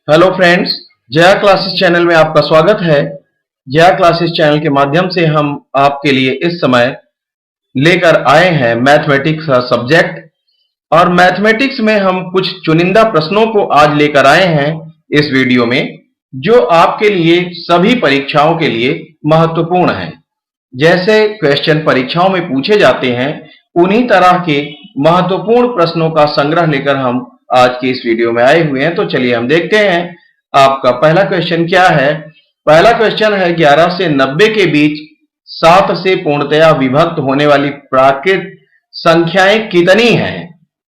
Hello friends, Jaya classes channel में आपका स्वागत है। जया क्लासेस चैनल के माध्यम से हम आपके लिए इस समय लेकर आए हैं मैथमेटिक्स का सब्जेक्ट, और मैथमेटिक्स में हम कुछ चुनिंदा प्रश्नों को आज लेकर आए हैं इस वीडियो में, जो आपके लिए सभी परीक्षाओं के लिए महत्वपूर्ण हैं। जैसे क्वेश्चन परीक्षाओं में पूछे जाते हैं, उन्हीं तरह के महत्वपूर्ण प्रश्नों का संग्रह लेकर हम आज की इस वीडियो में आए हुए हैं। तो चलिए हम देखते हैं आपका पहला क्वेश्चन क्या है। पहला क्वेश्चन है 11 से 90 के बीच 7 से पूर्णतया विभक्त होने वाली प्राकृत संख्याएं कितनी हैं।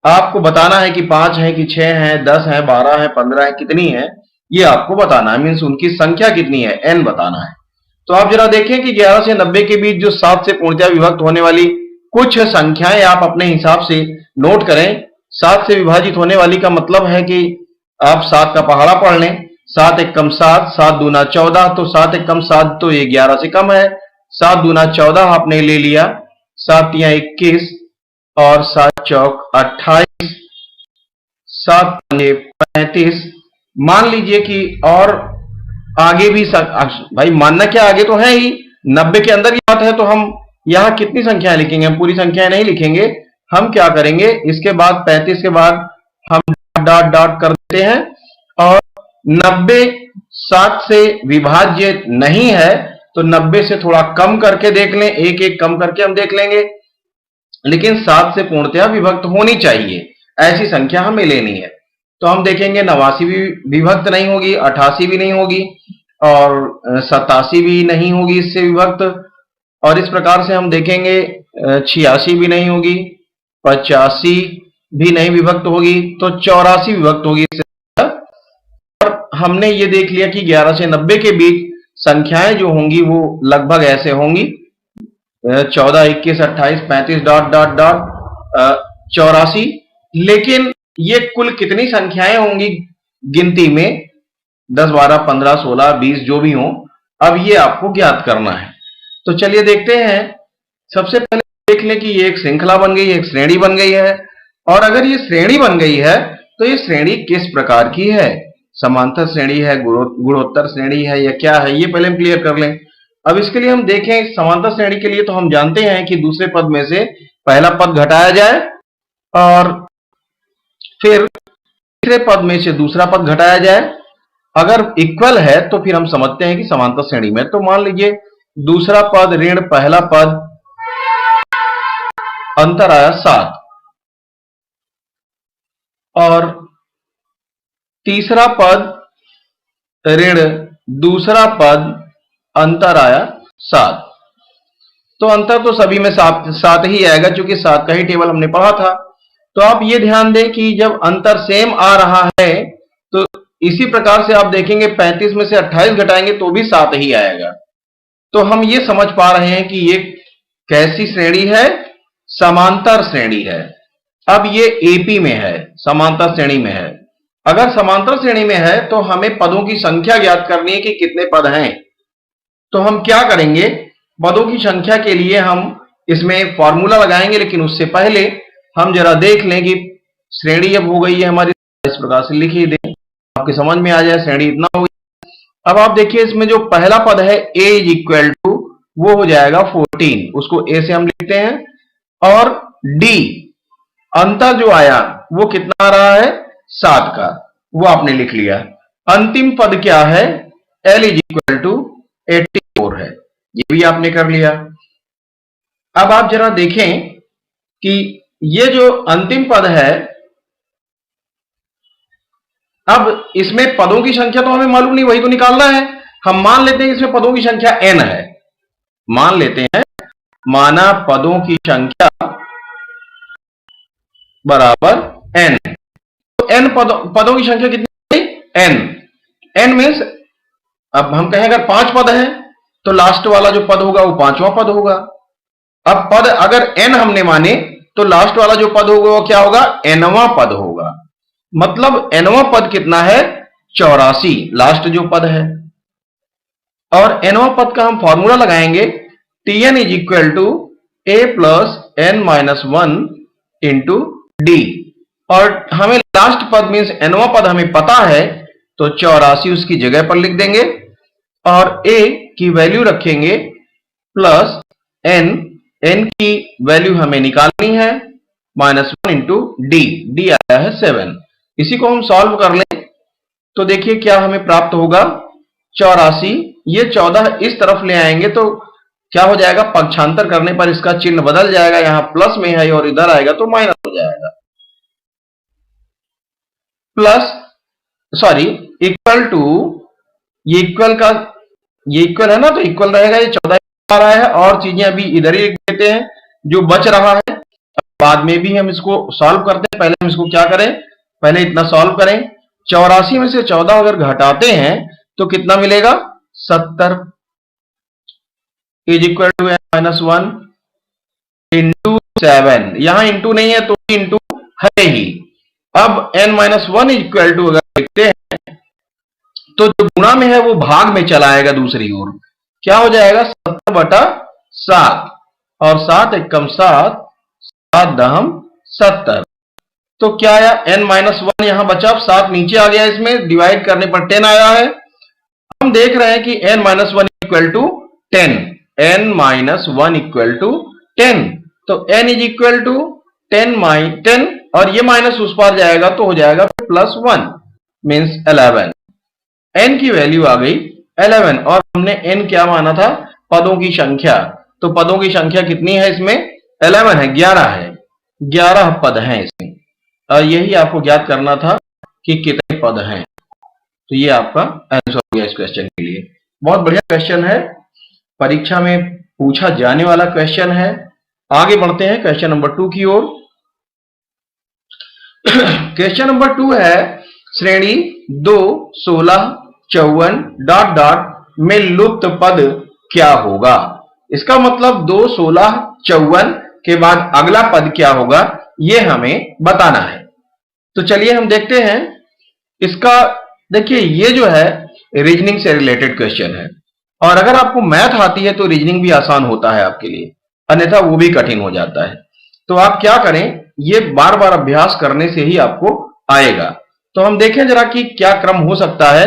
आपको बताना है कि 5 है कि 6 है, 10 है, 12 है, 15 है, कितनी है ये आपको बताना है। मीन्स उनकी संख्या कितनी है, n बताना है। तो आप जरा देखें कि 11 से 90 के बीच जो 7 से पूर्णतया विभक्त होने वाली कुछ संख्याएं आप अपने हिसाब से नोट करें। 7 से विभाजित होने वाली का मतलब है कि आप 7 का पहाड़ा पढ़ लें। 7 एकम 7, 7 दूना 14, तो 7 एकम 7 तो ये 11 से कम है। 7 दूना 14 आपने ले लिया, 7 तिया 21 और 7 चौक 28, 7 पंजे 35। मान लीजिए कि और आगे भी भाई मानना क्या, आगे तो है ही 90 के अंदर ही बात है, तो हम यहां कितनी संख्याएं लिखेंगे, हम पूरी संख्याएं नहीं लिखेंगे। हम क्या करेंगे, इसके बाद 35 के बाद हम डॉट डॉट कर देते हैं, और 90 7 से विभाज्य नहीं है तो 90 से थोड़ा कम करके देख लें, एक एक कम करके हम देख लेंगे, लेकिन 7 से पूर्णतया विभक्त होनी चाहिए, ऐसी संख्या हमें लेनी है। तो हम देखेंगे 89 भी विभक्त नहीं होगी, 88 भी नहीं होगी, और 87 भी नहीं होगी इससे विभक्त, और इस प्रकार से हम देखेंगे 86 भी नहीं होगी, 85 भी नहीं विभक्त होगी, तो 84 विभक्त होगी इससे। और हमने ये देख लिया कि 11 से 90 के बीच संख्याएं जो होंगी वो लगभग ऐसे होंगी, 14, 21, 28, 35 डॉट डॉट डॉट 84। लेकिन ये कुल कितनी संख्याएं होंगी गिनती में, 10, 12, 15, 16, 20 जो भी हो, अब ये आपको ज्ञात करना है। तो चलिए देखते हैं। सबसे पहले देख लें कि ये एक श्रृंखला बन गई है, एक श्रेणी बन गई है, और अगर ये श्रेणी बन गई है तो ये श्रेणी किस प्रकार की है, समांतर श्रेणी है, गुणोत्तर श्रेणी है, या क्या है, ये पहले हम क्लियर कर लें। अब इसके लिए हम देखें समांतर श्रेणी के लिए, तो हम जानते हैं कि दूसरे पद में से पहला पद घटाया जाए और फिर तीसरे पद में से दूसरा पद घटाया जाए। अगर इक्वल है तो फिर हम समझते हैं कि समांतर श्रेणी में। तो मान लीजिए दूसरा पद ऋण पहला पद, अंतर आया 7, और तीसरा पद ऋण दूसरा पद, अंतर आया 7। तो अंतर तो सभी में 7 ही आएगा, क्योंकि 7 का ही टेबल हमने पढ़ा था। तो आप ये ध्यान दें कि जब अंतर सेम आ रहा है तो इसी प्रकार से आप देखेंगे 35 में से 28 घटाएंगे तो भी 7 ही आएगा। तो हम ये समझ पा रहे हैं कि ये कैसी श्रेणी है, समांतर श्रेणी है। अब ये एपी में है, समांतर श्रेणी में है। अगर समांतर श्रेणी में है तो हमें पदों की संख्या ज्ञात करनी है कि कितने पद हैं। तो हम क्या करेंगे, पदों की संख्या के लिए हम इसमें फॉर्मूला लगाएंगे, लेकिन उससे पहले हम जरा देख लें कि श्रेणी अब हो गई है हमारी, इस प्रकार से लिख ही दें, आपके समझ में आ जाए श्रेणी इतना हो गई। अब आप देखिए इसमें जो पहला पद है a इज इक्वल टू, वो हो जाएगा 14, उसको a से हम लिखते हैं, और d अंतर जो आया वो कितना आ रहा है, 7 का, वो आपने लिख लिया। अंतिम पद क्या है, l इज इक्वल टू 84 है, ये भी आपने कर लिया। अब आप जरा देखें कि ये जो अंतिम पद है, अब इसमें पदों की संख्या तो हमें मालूम नहीं, वही तो निकालना है। हम मान लेते हैं इसमें पदों की संख्या n है, मान लेते हैं, माना पदों की संख्या बराबर n। तो n पदों की संख्या कितनी, n मीन्स, अब हम कहें अगर 5 पद है तो लास्ट वाला जो पद होगा वो 5वां पद होगा। अब पद अगर n हमने माने तो लास्ट वाला जो पद होगा वो क्या होगा, nवां पद होगा। मतलब nवां पद कितना है, 84, लास्ट जो पद है। और nवां पद का हम फॉर्मूला लगाएंगे, tn is equal to a plus n minus 1 into d, और हमें लास्ट पद मीन्स nवां पद हमें पता है, तो 84 उसकी जगह पर लिख देंगे और a की वैल्यू रखेंगे प्लस n, n की वैल्यू हमें निकालनी है -1 इंटू डी, डी आया है 7। इसी को हम सॉल्व कर लें तो देखिए क्या हमें प्राप्त होगा 84, ये 14 इस तरफ ले आएंगे तो क्या हो जाएगा, पक्षांतर करने पर इसका चिन्ह बदल जाएगा, यहां प्लस में है और इधर आएगा तो माइनस हो जाएगा। प्लस सॉरी इक्वल टू, ये इक्वल का ये इक्वल है ना, तो इक्वल रहेगा, ये 14 आ रहा है और चीजें अभी इधर ही लिख देते हैं जो बच रहा है, बाद में भी हम इसको सॉल्व करते हैं। पहले हम इसको क्या करें, पहले इतना सॉल्व करें। 84 में से 14 अगर घटाते हैं तो कितना मिलेगा, 70 इज इक्वल टू -1 इंटू 7, यहां इंटू नहीं है तो इंटू है ही। अब n-1 इक्वल टू अगर लिखते हैं तो जो गुणा में है वो भाग में चला आएगा दूसरी ओर, क्या हो जाएगा 70/7 और 7 एकम 7, 7 दहम 70। तो क्या आया, n-1 यहां बचा, 7 नीचे आ गया, इसमें डिवाइड करने पर 10 आया है। हम देख रहे हैं कि n-1 equal to 10, n-1 equal to 10, तो n इज इक्वल टू 10 और ये माइनस उस पार जाएगा तो हो जाएगा +1 मीन्स 11। n की वैल्यू आ गई 11 और हमने n क्या माना था, पदों की संख्या, तो पदों की संख्या कितनी है इसमें, 11 है, 11 है, 11 पद हैं इसमें, और यही आपको ज्ञात करना था कि कितने पद हैं। तो ये आपका आंसर हो गया इस क्वेश्चन के लिए। बहुत बढ़िया क्वेश्चन है, परीक्षा में पूछा जाने वाला क्वेश्चन है। आगे बढ़ते हैं क्वेश्चन नंबर 2 की ओर। क्वेश्चन नंबर 2 है, श्रेणी 2, 16, 54 डॉट डॉट में लुप्त पद क्या होगा। इसका मतलब 2, 16, 54 के बाद अगला पद क्या होगा ये हमें बताना है। तो चलिए हम देखते हैं इसका। देखिए ये जो है रीजनिंग से रिलेटेड क्वेश्चन है और अगर आपको मैथ आती है तो रीजनिंग भी आसान होता है आपके लिए, अन्यथा वो भी कठिन हो जाता है। तो आप क्या करें, ये बार बार अभ्यास करने से ही आपको आएगा। तो हम देखें जरा कि क्या क्रम हो सकता है।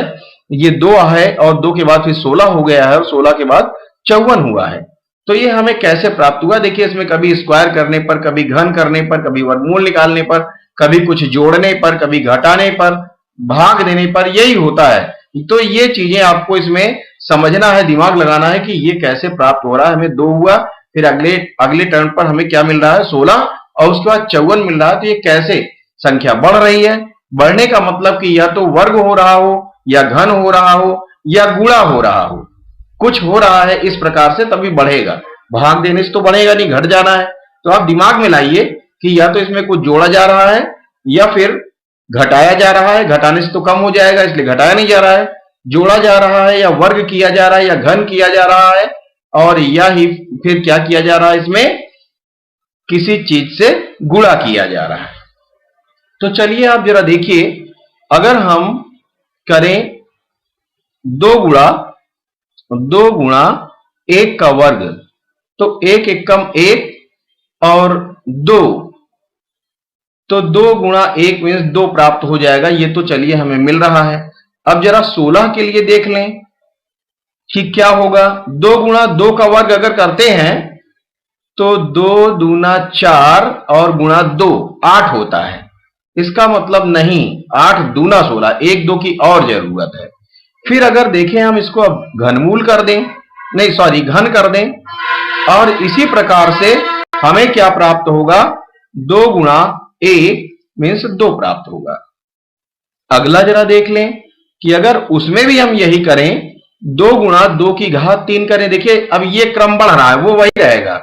ये 2 है और 2 के बाद फिर 16 हो गया है और 16 के बाद 54 हुआ है, तो ये हमें कैसे प्राप्त हुआ। देखिए इसमें कभी स्क्वायर करने पर, कभी घन करने पर, कभी वर्गमूल निकालने पर, कभी कुछ जोड़ने पर, कभी घटाने पर, भाग देने पर, यही होता है। तो ये चीजें आपको इसमें समझना है, दिमाग लगाना है कि ये कैसे प्राप्त हो रहा है। हमें 2 हुआ, फिर अगले टर्न पर हमें क्या मिल रहा है 16 और उसके बाद 54 मिल रहा है। तो ये कैसे संख्या बढ़ रही है, बढ़ने का मतलब कि या तो वर्ग हो रहा हो या घन हो रहा हो या गुणा हो रहा हो, कुछ हो रहा है इस प्रकार से तभी बढ़ेगा, भाग देने से तो बढ़ेगा नहीं, घट जाना है। तो आप दिमाग में लाइए कि या तो इसमें कुछ जोड़ा जा रहा है या फिर घटाया जा रहा है, घटाने से तो कम हो जाएगा इसलिए घटाया नहीं जा रहा है, जोड़ा जा रहा है या वर्ग किया जा रहा है या घन किया जा रहा है, और या ही फिर क्या किया जा रहा है, इसमें किसी चीज से गुणा किया जा रहा है। तो चलिए आप जरा देखिए, अगर हम करें 2 गुणा 1 का वर्ग, तो 1 एकम 1 और 2, तो 2 गुणा 1 मीन्स 2 प्राप्त हो जाएगा। ये तो चलिए हमें मिल रहा है। अब जरा 16 के लिए देख लें कि क्या होगा। 2 गुणा 2 का वर्ग अगर करते हैं तो 2 दूना 4 और गुणा 2 8 होता है। इसका मतलब नहीं, 8 दूना 16, 1 2 की और जरूरत है। फिर अगर देखें हम इसको अब घनमूल कर दें, नहीं सॉरी घन कर दें, और इसी प्रकार से हमें क्या प्राप्त होगा, 2 गुणा 1 मीन्स 2 प्राप्त होगा। अगला जरा देख लें कि अगर उसमें भी हम यही करें, 2 गुणा 2 की घात 3 करें। देखिए अब ये क्रम बढ़ रहा है, वो वही रहेगा,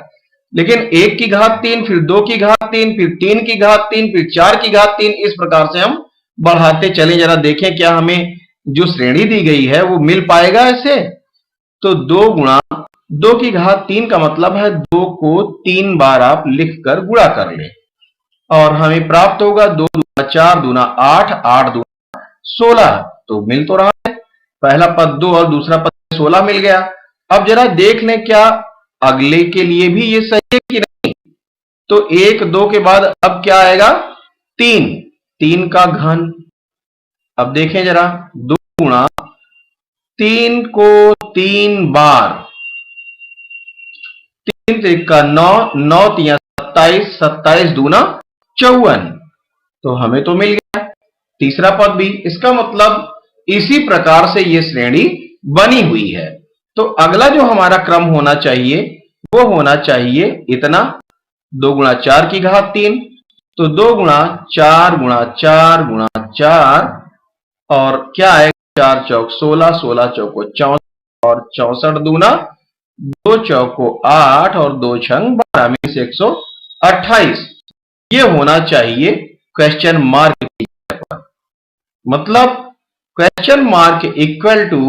लेकिन 1 की घात 3, फिर 2 की घात 3, फिर 3 की घात 3, फिर 4 की घात 3, इस प्रकार से हम बढ़ाते चले। जरा देखें क्या हमें जो श्रेणी दी गई है वो मिल पाएगा ऐसे। तो 2 गुणा 2 की घात 3 का मतलब है 2 को 3 बार आप लिखकर गुणा कर लें और हमें प्राप्त होगा 2 दूना 4 दूना 8, 8 दूना 16। तो मिल तो रहा है, पहला पद 2 और दूसरा पद 16 मिल गया। अब जरा देख लें क्या अगले के लिए भी ये सही है कि नहीं। तो 1 2 के बाद अब क्या आएगा, 3, 3 का घन। अब देखें जरा, 2 गुणा 3 को 3 बार, 3 त्रिका 9, 9 तिया 27, 27 दूना 54, तो हमें तो मिल गया तीसरा पद भी। इसका मतलब इसी प्रकार से ये श्रेणी बनी हुई है। तो अगला जो हमारा क्रम होना चाहिए वो होना चाहिए इतना, 2 गुणा 4 की घात 3, तो 2 गुणा 4 गुणा 4 गुणा 4, और क्या है, 4 चौक 16, 16 चौको 64, और 64 दूना 2 चौको 8, और 2 छंग 12 में से 128। ये होना चाहिए क्वेश्चन मार्क की जगह पर, मतलब क्वेश्चन मार्क इक्वल टू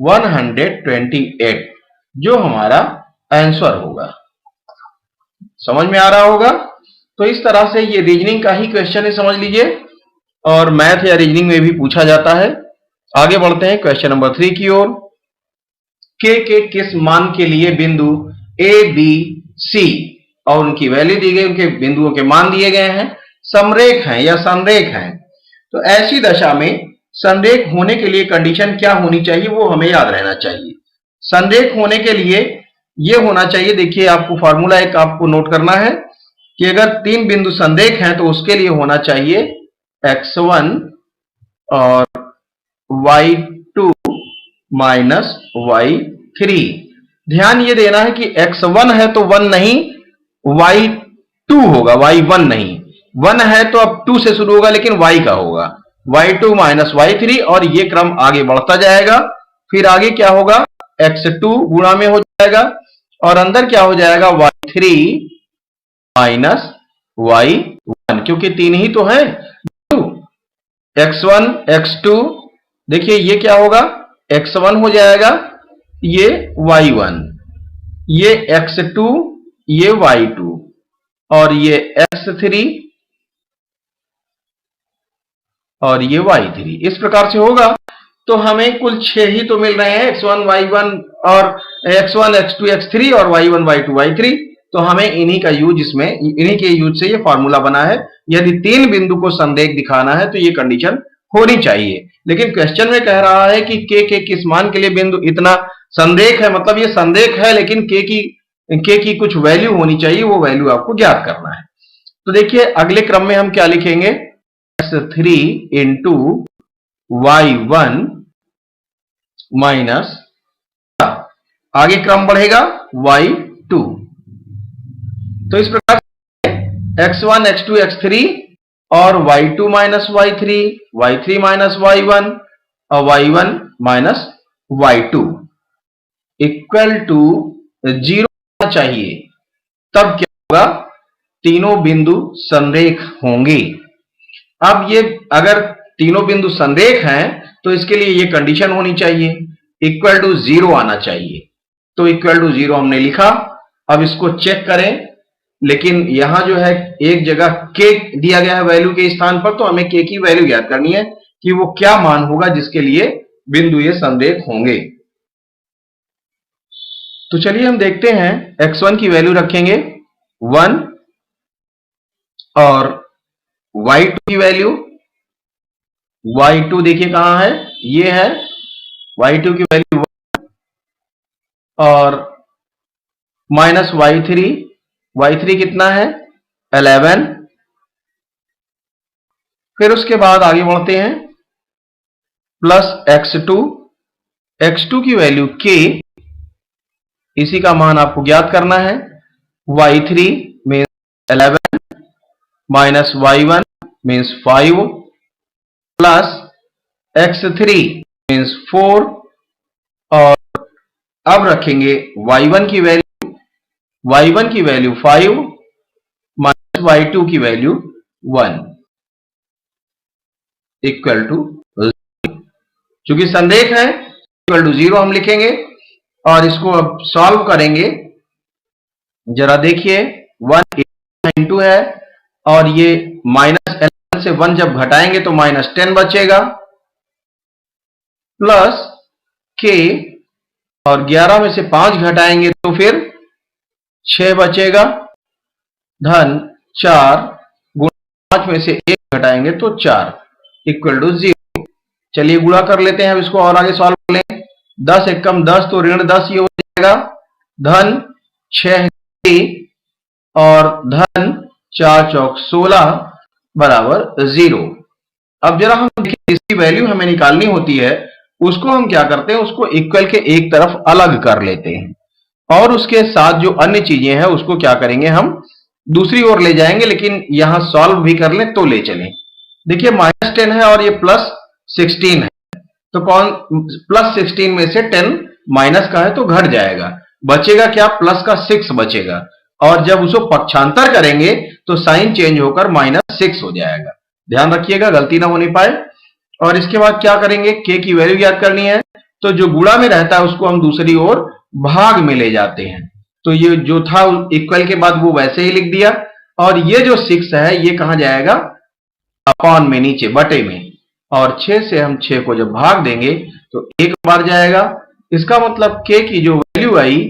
128 जो हमारा आंसर होगा। समझ में आ रहा होगा? तो इस तरह से ये रीजनिंग का ही क्वेश्चन है, समझ लीजिए, और मैथ या रीजनिंग में भी पूछा जाता है। आगे बढ़ते हैं क्वेश्चन नंबर 3 की ओर। के किस मान के लिए बिंदु ए बी सी और उनकी वैल्यू दी गई, उनके बिंदुओं के मान दिए गए हैं, समरेख हैं या संरेख हैं। तो ऐसी दशा में संरेख होने के लिए कंडीशन क्या होनी चाहिए वो हमें याद रहना चाहिए। संरेख होने के लिए ये होना चाहिए, देखिए आपको फार्मूला एक आपको नोट करना है कि अगर 3 बिंदु संरेख हैं तो उसके लिए होना चाहिए x1 और y2 माइनस y3। ध्यान ये देना है कि x1 है तो 1 नहीं, y2 होगा, y1 नहीं। 1 है तो अब 2 से शुरू होगा लेकिन y का होगा, y2 माइनस y3, और ये क्रम आगे बढ़ता जाएगा। फिर आगे क्या होगा, x2 गुणा में हो जाएगा, और अंदर क्या हो जाएगा, y3 माइनस y1, क्योंकि 3 ही तो है, x1 x2, देखिए ये क्या होगा, x1 हो जाएगा, ये y1, ये x2, ये y2, और ये x3 और ये y3, इस प्रकार से होगा। तो हमें कुल 6 ही तो मिल रहे हैं, x1 y1 और x1 x2 x3 और y1 y2 y3। तो हमें इन्हीं का यूज, इसमें इन्हीं के यूज से ये फार्मूला बना है। यदि 3 बिंदु को संरेख दिखाना है तो ये कंडीशन होनी चाहिए। लेकिन क्वेश्चन में कह रहा है कि के किस मान के लिए बिंदु इतना संरेख है, मतलब ये संरेख है लेकिन के की कुछ वैल्यू होनी चाहिए, वो वैल्यू आपको ज्ञात करना है। तो देखिए अगले क्रम में हम क्या लिखेंगे, x3 इंटू y1 माइनस, आगे क्रम बढ़ेगा y2। तो इस प्रकार x1 x2 x3 और y2 minus y3, y3 minus y1 और y1 minus y2 equal to 0 होना चाहिए। तब क्या होगा, तीनों बिंदु संरेख होंगे। अब ये अगर तीनों बिंदु संरेख हैं तो इसके लिए ये कंडीशन होनी चाहिए, इक्वल टू 0 आना चाहिए। तो इक्वल टू 0 हमने लिखा। अब इसको चेक करें, लेकिन यहां जो है एक जगह के दिया गया है वैल्यू के स्थान पर, तो हमें के की वैल्यू ज्ञात करनी है कि वो क्या मान होगा जिसके लिए बिंदु ये संरेख होंगे। तो चलिए हम देखते हैं, x1 की वैल्यू रखेंगे 1 और y2 की वैल्यू, y2 देखिए कहां है, ये है, y2 की वैल्यू 1 और माइनस y3, y3 कितना है 11। फिर उसके बाद आगे बढ़ते हैं, प्लस x2, x2 की वैल्यू k, इसी का मान आपको ज्ञात करना है, y3 means 11 minus y1 means 5 plus x3 means 4, और अब रखेंगे y1 की वैल्यू, y1 की वैल्यू 5 माइनस y2 की वैल्यू 1 इक्वल टू 0। चूंकि संरेख है इक्वल टू 0 हम लिखेंगे, और इसको अब सॉल्व करेंगे। जरा देखिए 1 इंटू है, और ये माइनस 11 से 1 जब घटाएंगे तो माइनस 10 बचेगा, प्लस के, और 11 में से 5 घटाएंगे तो फिर 6 बचेगा, धन 4 गुणा 5 में से 1 घटाएंगे तो 4 इक्वल टू 0। चलिए गुणा कर लेते हैं अब इसको और आगे सॉल्व कर लें। 10 एकम 10 तो ऋण 10 ये हो जाएगा, धन 6 और धन 4 चौक 16 बराबर 0। अब जरा हम देखिए इसकी वैल्यू हमें निकालनी होती है, उसको हम क्या करते हैं, उसको इक्वल के एक तरफ अलग कर लेते हैं और उसके साथ जो अन्य चीजें हैं उसको क्या करेंगे, हम दूसरी ओर ले जाएंगे, लेकिन यहां सॉल्व भी कर लें तो ले चलें। देखिए -10 है और ये +16 है, तो कौन +16 में से 10 माइनस का है तो घट जाएगा, बचेगा क्या, प्लस का 6 बचेगा, और जब उसको पक्षांतर करेंगे तो साइन चेंज होकर -6 हो जाएगा। ध्यान रखिएगा गलती ना होने पाए। और इसके बाद क्या करेंगे, के की वैल्यू याद करनी है, तो जो गुणा में रहता है उसको हम दूसरी ओर भाग में ले जाते हैं, तो ये जो था इक्वल के बाद वो वैसे ही लिख दिया, और ये जो 6 है ये कहां जाएगा, अपॉन में, नीचे बटे में, और 6 से हम 6 को जब भाग देंगे तो एक बार जाएगा। इसका मतलब के की जो वैल्यू आई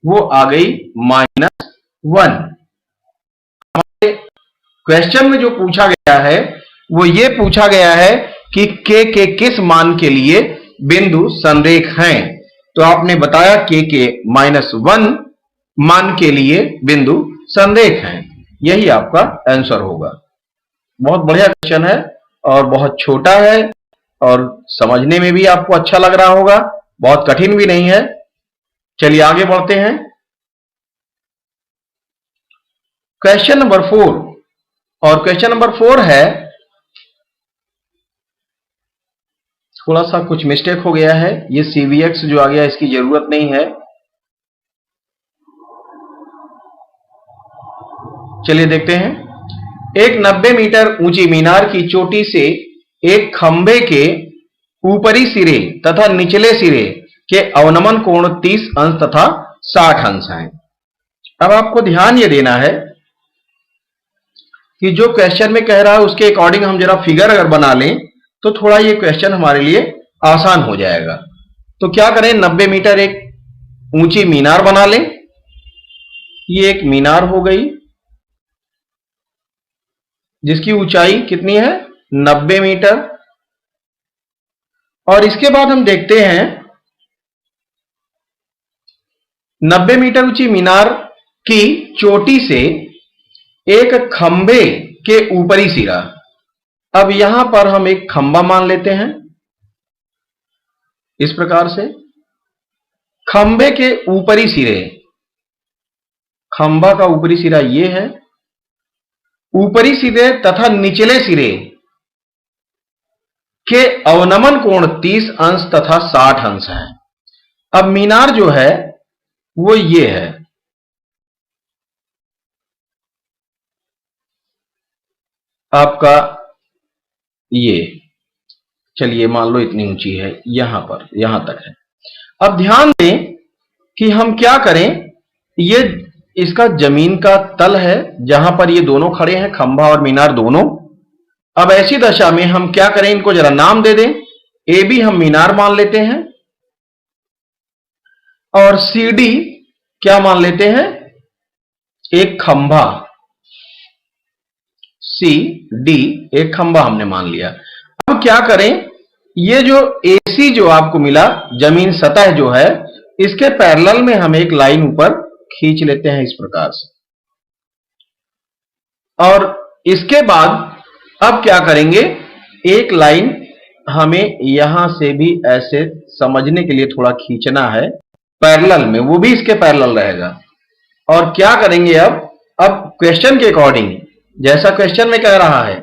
वो आ गई -1। हमारे क्वेश्चन में जो पूछा गया है वो ये पूछा गया है कि के किस मान के लिए बिंदु संरेख हैं, तो आपने बताया के -1 मान के लिए बिंदु संरेख हैं, यही आपका आंसर होगा। बहुत बढ़िया क्वेश्चन है और बहुत छोटा है और समझने में भी आपको अच्छा लग रहा होगा, बहुत कठिन भी नहीं है। चलिए आगे बढ़ते हैं। क्वेश्चन नंबर 4, और क्वेश्चन नंबर 4 है, थोड़ा सा कुछ मिस्टेक हो गया है, ये CVX जो आ गया इसकी जरूरत नहीं है। चलिए देखते हैं। एक 90 मीटर ऊंची मीनार की चोटी से एक खंभे के ऊपरी सिरे तथा निचले सिरे के अवनमन कोण 30 अंश तथा 60 अंश हैं। अब आपको ध्यान ये देना है कि जो क्वेश्चन में कह रहा है उसके अकॉर्डिंग हम जरा फिगर अगर बना लें तो थोड़ा ये क्वेश्चन हमारे लिए आसान हो जाएगा। तो क्या करें, 90 मीटर एक ऊंची मीनार बना लें। ये एक मीनार हो गई जिसकी ऊंचाई कितनी है, 90 मीटर। और इसके बाद हम देखते हैं 90 मीटर ऊंची मीनार की चोटी से एक खंभे के ऊपरी सिरा। अब यहां पर हम एक खंभा मान लेते हैं इस प्रकार से, खंभे के ऊपरी सिरे, खंभा का ऊपरी सिरा ये है, ऊपरी सिरे तथा निचले सिरे के अवनमन कोण 30 अंश तथा 60 अंश है। अब मीनार जो है वो ये है, आपका ये, चलिए मान लो इतनी ऊंची है, यहां पर यहां तक है। अब ध्यान दें कि हम क्या करें, ये इसका जमीन का तल है जहां पर ये दोनों खड़े हैं, खंभा और मीनार दोनों। अब ऐसी दशा में हम क्या करें, इनको जरा नाम दे दें। ए बी हम मीनार मान लेते हैं और सी डी क्या मान लेते हैं, एक खंभा, सी डी एक खंभा हमने मान लिया। अब क्या करें, ये जो AC जो आपको मिला, जमीन सतह जो है, इसके पैरेलल में हम एक लाइन ऊपर खींच लेते हैं इस प्रकार से। और इसके बाद अब क्या करेंगे, एक लाइन हमें यहां से भी ऐसे समझने के लिए थोड़ा खींचना है पैरेलल में, वो भी इसके पैरेलल रहेगा। और क्या करेंगे अब क्वेश्चन के अकॉर्डिंग, जैसा क्वेश्चन में कह रहा है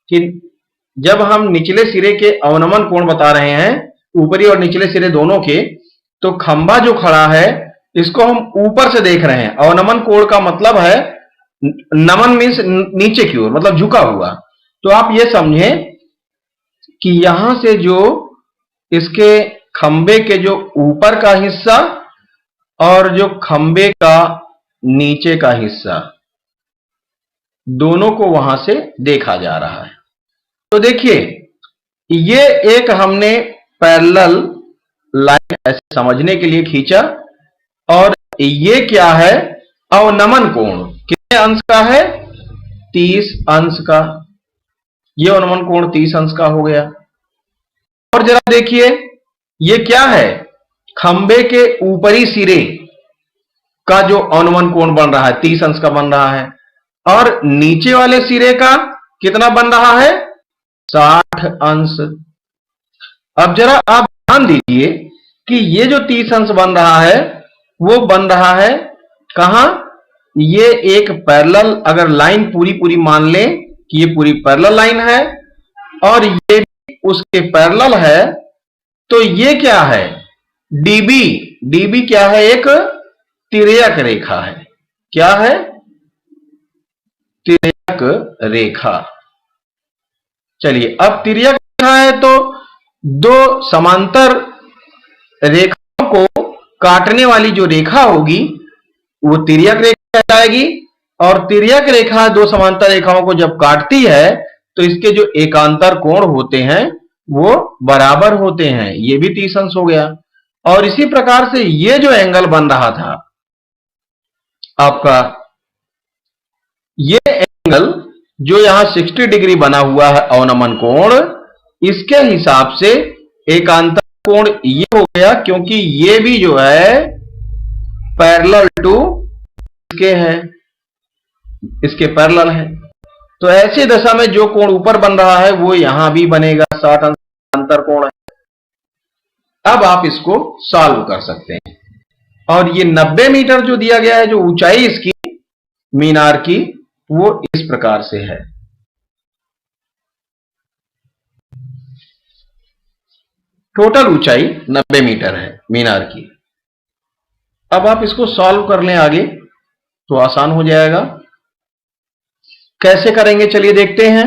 कि जब हम निचले सिरे के अवनमन कोण बता रहे हैं, ऊपरी और निचले सिरे दोनों के, तो खंभा जो खड़ा है इसको हम ऊपर से देख रहे हैं। अवनमन कोण का मतलब है, नमन मीन्स नीचे की ओर, मतलब झुका हुआ। तो आप ये समझें कि यहां से जो इसके खंभे के जो ऊपर का हिस्सा और जो खंभे का नीचे का हिस्सा, दोनों को वहां से देखा जा रहा है। तो देखिए ये एक हमने पैरेलल लाइन ऐसे समझने के लिए खींचा, और ये क्या है, अवनमन कोण कितने अंश का है, 30 अंश का। ये अवनमन कोण 30 अंश का हो गया। और जरा देखिए ये क्या है, खंबे के ऊपरी सिरे का जो अनुमान कोण बन रहा है 30 अंश का बन रहा है, और नीचे वाले सिरे का कितना बन रहा है, 60 अंश। अब जरा आप ध्यान दीजिए कि ये जो 30 अंश बन रहा है वो बन रहा है कहां, ये एक पैरेलल, अगर लाइन पूरी पूरी मान लें कि ये पूरी पैरेलल लाइन है और ये उसके पैरेलल है, तो ये क्या है, डीबी। डीबी क्या है, एक तिर्यक रेखा है। क्या है, तिर्यक रेखा। चलिए, अब तिर्यक रेखा है तो दो समांतर रेखाओं को काटने वाली जो रेखा होगी वो तिर्यक रेखा कहलाएगी, और तिर्यक रेखा दो समांतर रेखाओं को जब काटती है तो इसके जो एकांतर कोण होते हैं वो बराबर होते हैं। ये भी 30 अंश हो गया। और इसी प्रकार से ये जो एंगल बन रहा था आपका, ये एंगल जो यहां 60 डिग्री बना हुआ है अवनमन कोण, इसके हिसाब से एकांतर कोण ये हो गया, क्योंकि ये भी जो है पैरेलल टू इसके है, इसके पैरेलल है। तो ऐसी दशा में जो कोण ऊपर बन रहा है वो यहां भी बनेगा, 60 अंश अंतर कोण है। अब आप इसको सॉल्व कर सकते हैं। और ये 90 मीटर जो दिया गया है, जो ऊंचाई इसकी मीनार की, वो इस प्रकार से है। टोटल ऊंचाई 90 मीटर है मीनार की। अब आप इसको सॉल्व कर लें आगे तो आसान हो जाएगा। कैसे करेंगे चलिए देखते हैं।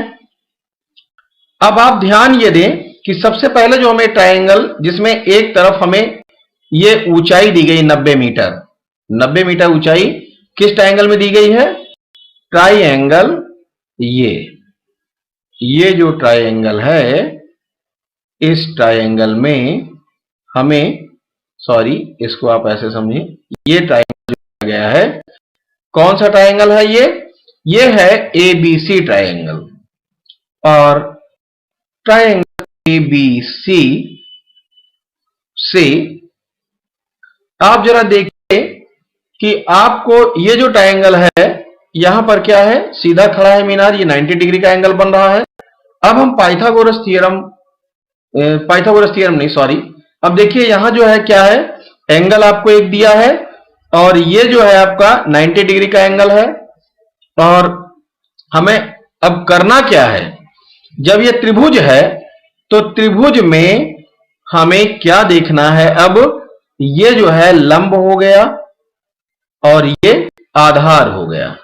अब आप ध्यान ये दें कि सबसे पहले जो हमें ट्रायंगल, जिसमें एक तरफ हमें ये ऊंचाई दी गई 90 मीटर, 90 मीटर ऊंचाई किस ट्रायंगल में दी गई है, ट्रायंगल ये जो ट्रायंगल है, इस ट्रायंगल में हमें, सॉरी इसको आप ऐसे समझिए, ये ट्रायंगल दिया गया है, कौन सा ट्रायंगल है ये है एबीसी ट्रायंगल। और ट्रायंगल एबीसी से आप जरा देखिए कि आपको ये जो ट्रायंगल है यहां पर क्या है, सीधा खड़ा है मीनार, ये 90 डिग्री का एंगल बन रहा है। अब हम पाइथागोरस थ्योरम नहीं, सॉरी, अब देखिए यहां जो है क्या है, एंगल आपको एक दिया है और ये जो है आपका 90 डिग्री का एंगल है। और हमें अब करना क्या है, जब ये त्रिभुज है तो त्रिभुज में हमें क्या देखना है, अब ये जो है लंब हो गया और ये आधार हो गया।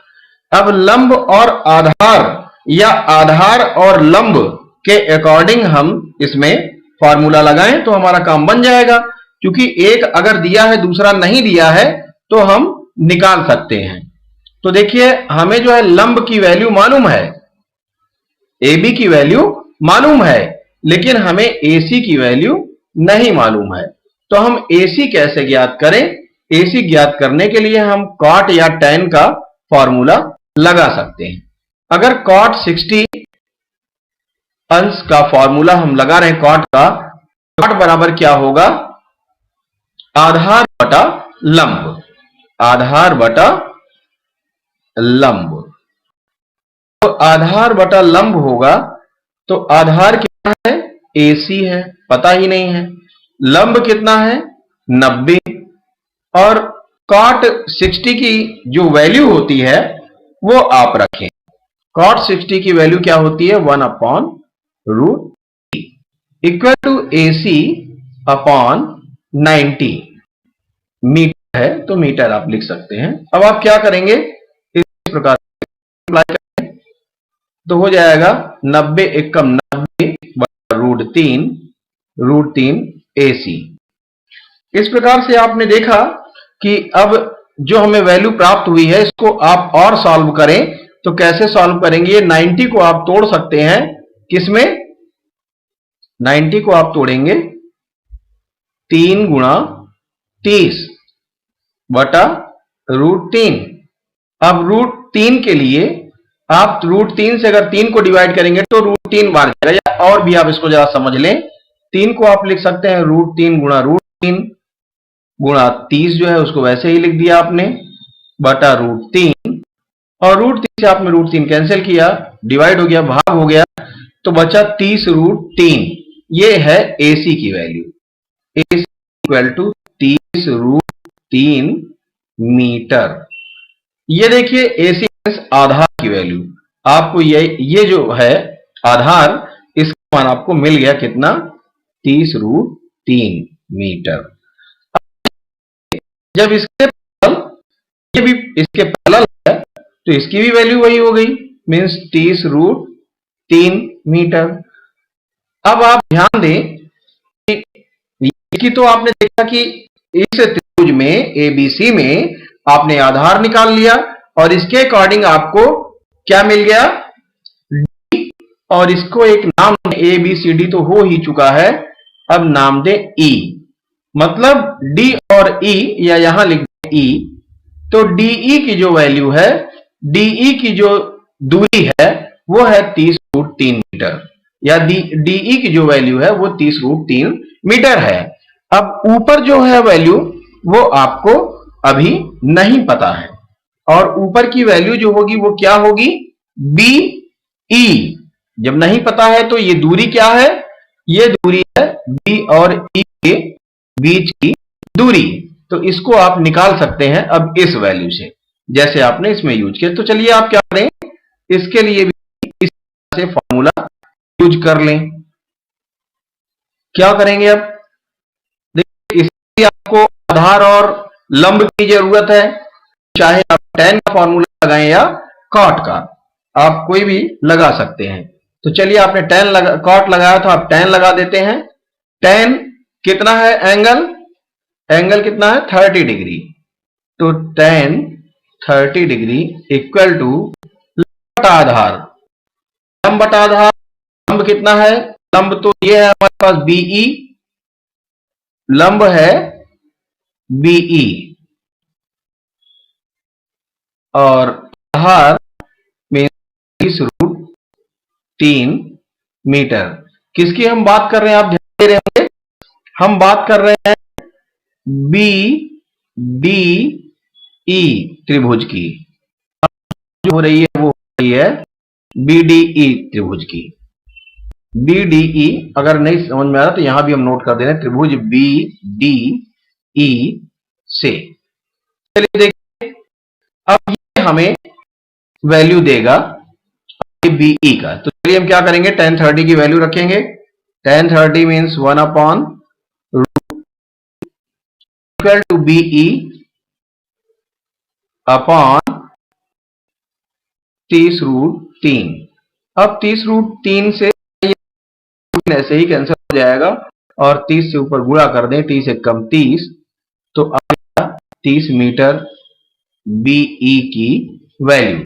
अब लंब और आधार या आधार और लंब के अकॉर्डिंग हम इसमें फॉर्मूला लगाएं तो हमारा काम बन जाएगा, क्योंकि एक अगर दिया है दूसरा नहीं दिया है तो हम निकाल सकते हैं। तो देखिए हमें जो है लंब की वैल्यू मालूम है, AB की वैल्यू मालूम है, लेकिन हमें AC की वैल्यू नहीं मालूम है। तो हम AC कैसे ज्ञात करें, AC ज्ञात करने के लिए हम cot या tan का फॉर्मूला लगा सकते हैं। अगर cot 60 अंश का फॉर्मूला हम लगा रहे हैं cot का, cot बराबर क्या होगा, आधार बटा लंब, आधार बटा लंब। तो आधार बटा लंब होगा, तो आधार कितना है, AC है, पता ही नहीं है, लंब कितना है 90, और cot 60 की जो वैल्यू होती है वो आप रखें। cot 60 की वैल्यू क्या होती है, 1/√3 equal to AC upon 90। Metre है तो मीटर आप लिख सकते हैं। अब आप क्या करेंगे, इस प्रकार अप्लाई करें तो हो जाएगा 90 एकम 90/√3 √3 AC। इस प्रकार से आपने देखा कि अब जो हमें वैल्यू प्राप्त हुई है इसको आप और सॉल्व करें तो कैसे सॉल्व करेंगे, ये 90 को आप तोड़ सकते हैं, किसमें, 90 को आप तोड़ेंगे 3 गुणा 30 बटा √3। अब √3 के लिए आप √3 से अगर 3 को डिवाइड करेंगे तो √3 बार जाएगा, या और भी आप इसको जरा समझ लें, 3 को आप लिख सकते हैं √3 गुणा √3 गुणा 30 जो है उसको वैसे ही लिख दिया आपने बटा √3, और √3 से आपने √3 कैंसिल किया, डिवाइड हो गया, भाग हो गया, तो बचा 30√3। ये है AC की value, AC equal to 30√3 metre. ये देखिए AC आधार की वैल्यू, आपको ये जो है आधार, इसका मान आपको मिल गया कितना, 30√3 मीटर। जब इसके ये भी इसके पैरेलल है तो इसकी भी वैल्यू वही हो गई, मीन्स 30√3 मीटर। अब आप ध्यान दें कि इसकी तो आपने देखा कि इस त्रिभुज में ABC में आपने आधार निकाल लिया और इसके अकॉर्डिंग आपको क्या मिल गया, D, और इसको एक नाम ABCD तो हो ही चुका है, अब नाम दे E, मतलब D और E, या यहां लिख दें E, तो DE की जो वैल्यू है, DE की जो दूरी है वो है 30√3 मीटर, या DE की जो वैल्यू है वो 30√3 मीटर है। अब ऊपर जो है वैल्यू वो आपको अभी नहीं पता है, और ऊपर की वैल्यू जो होगी वो क्या होगी, BE। जब नहीं पता है तो ये दूरी क्या है, ये दूरी है B और E के बीच की दूरी, तो इसको आप निकाल सकते हैं अब इस वैल्यू से, जैसे आपने इसमें यूज किया। तो चलिए आप क्या करें, इसके लिए भी इस तरह से फॉर्मूला यूज कर लें। क्या करेंगे अब, देखिए इसके लिए आपको आधार और लंब की जरूरत है, चाहे आप tan का फॉर्मूला लगाएं या cot का, आप कोई भी लगा सकते हैं। तो चलिए आपने cot लगाया तो आप tan लगा देते हैं। tan कितना है, एंगल कितना है, 30 डिग्री, तो tan 30 डिग्री इक्वल टू लंब बटा आधार, लंब बटा आधार, लंब कितना है, लंब तो ये है हमारे पास BE, लंब है BE, और आधार में 30√3 मीटर। किसकी हम बात कर रहे हैं, आप ध्यान दे रहे होंगे, हम बात कर रहे हैं BDE त्रिभुज की, जो हो रही है वो हो रही है BDE त्रिभुज की। BDE अगर नहीं समझ में आ रहा तो यहां भी हम नोट कर दे रहे हैं, त्रिभुज BDE से। चलिए देखिए, अब ये हमें वैल्यू देगा BE का, तो चलिए हम क्या करेंगे, tan 30 की वैल्यू रखेंगे। tan 30 means 1/, equal to BE upon 30√3। अब 30√3 से ऐसे ही कैंसिल हो जाएगा, और 30 से ऊपर गुणा कर दें, 30 से कम 30, तो आएगा 30 मीटर BE की वैल्यू।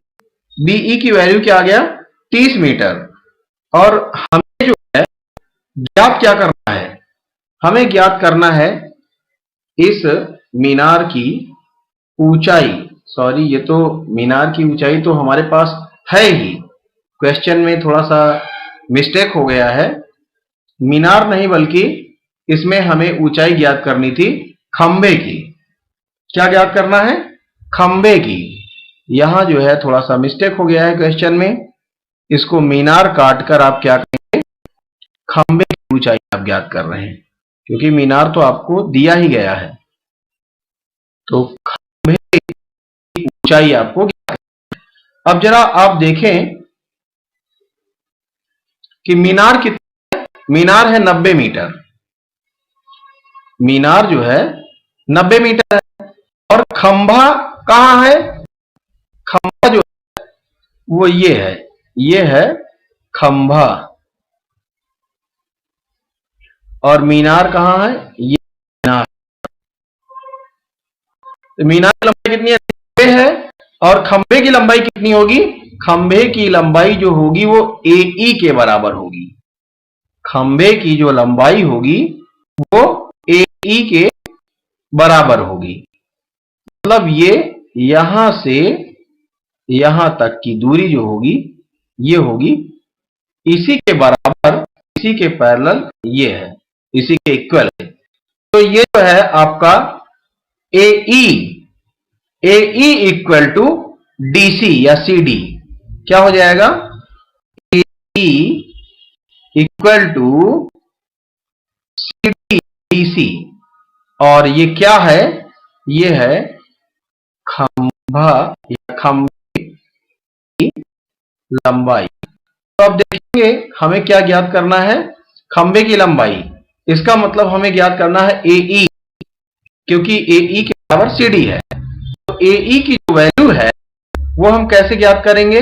BE की वैल्यू क्या आ गया, 30 मीटर। और हमें जो है ज्ञात क्या करना है, हमें ज्ञात करना है इस मीनार की ऊंचाई, सॉरी ये तो मीनार की ऊंचाई तो हमारे पास है ही, क्वेश्चन में थोड़ा सा मिस्टेक हो गया है, मीनार नहीं बल्कि इसमें हमें ऊंचाई ज्ञात करनी थी खंबे की। क्या ज्ञात करना है, खंबे की। यहां जो है थोड़ा सा मिस्टेक हो गया है क्वेश्चन में, इसको मीनार काटकर आप क्या करेंगे, खंबे की ऊंचाई आप ज्ञात कर रहे हैं, क्योंकि मीनार तो आपको दिया ही गया है, तो खंबे की ऊंचाई आपको ज्ञात करनी है। अब जरा आप देखें कि मीनार कितना, मीनार है 90 मीटर, मीनार जो है 90 मीटर है, और खंभा कहां है, खंभा जो है वो ये है खंभा, और मीनार कहां है, ये मीनार। तो मीनार की लंबाई कितनी है, 90 है, और खंभे की लंबाई कितनी होगी, खंभे की लंबाई जो होगी वो AE के बराबर होगी, खंभे की जो लंबाई होगी वो AE के बराबर होगी, मतलब ये यहां से यहां तक की दूरी जो होगी ये होगी इसी के बराबर, इसी के पैरेलल ये है, इसी के इक्वल है। तो ये जो है आपका AE, AE equal to DC या CD क्या हो जाएगा? AE equal to CD DC, और ये क्या है? ये है खंभा या खंभे की लंबाई। तो अब देखेंगे हमें क्या ज्ञात करना है? खंभे की लंबाई। इसका मतलब हमें ज्ञात करना है AE, क्योंकि AE के बराबर CD है। तो AE की जो वैल्यू है वो हम कैसे ज्ञात करेंगे?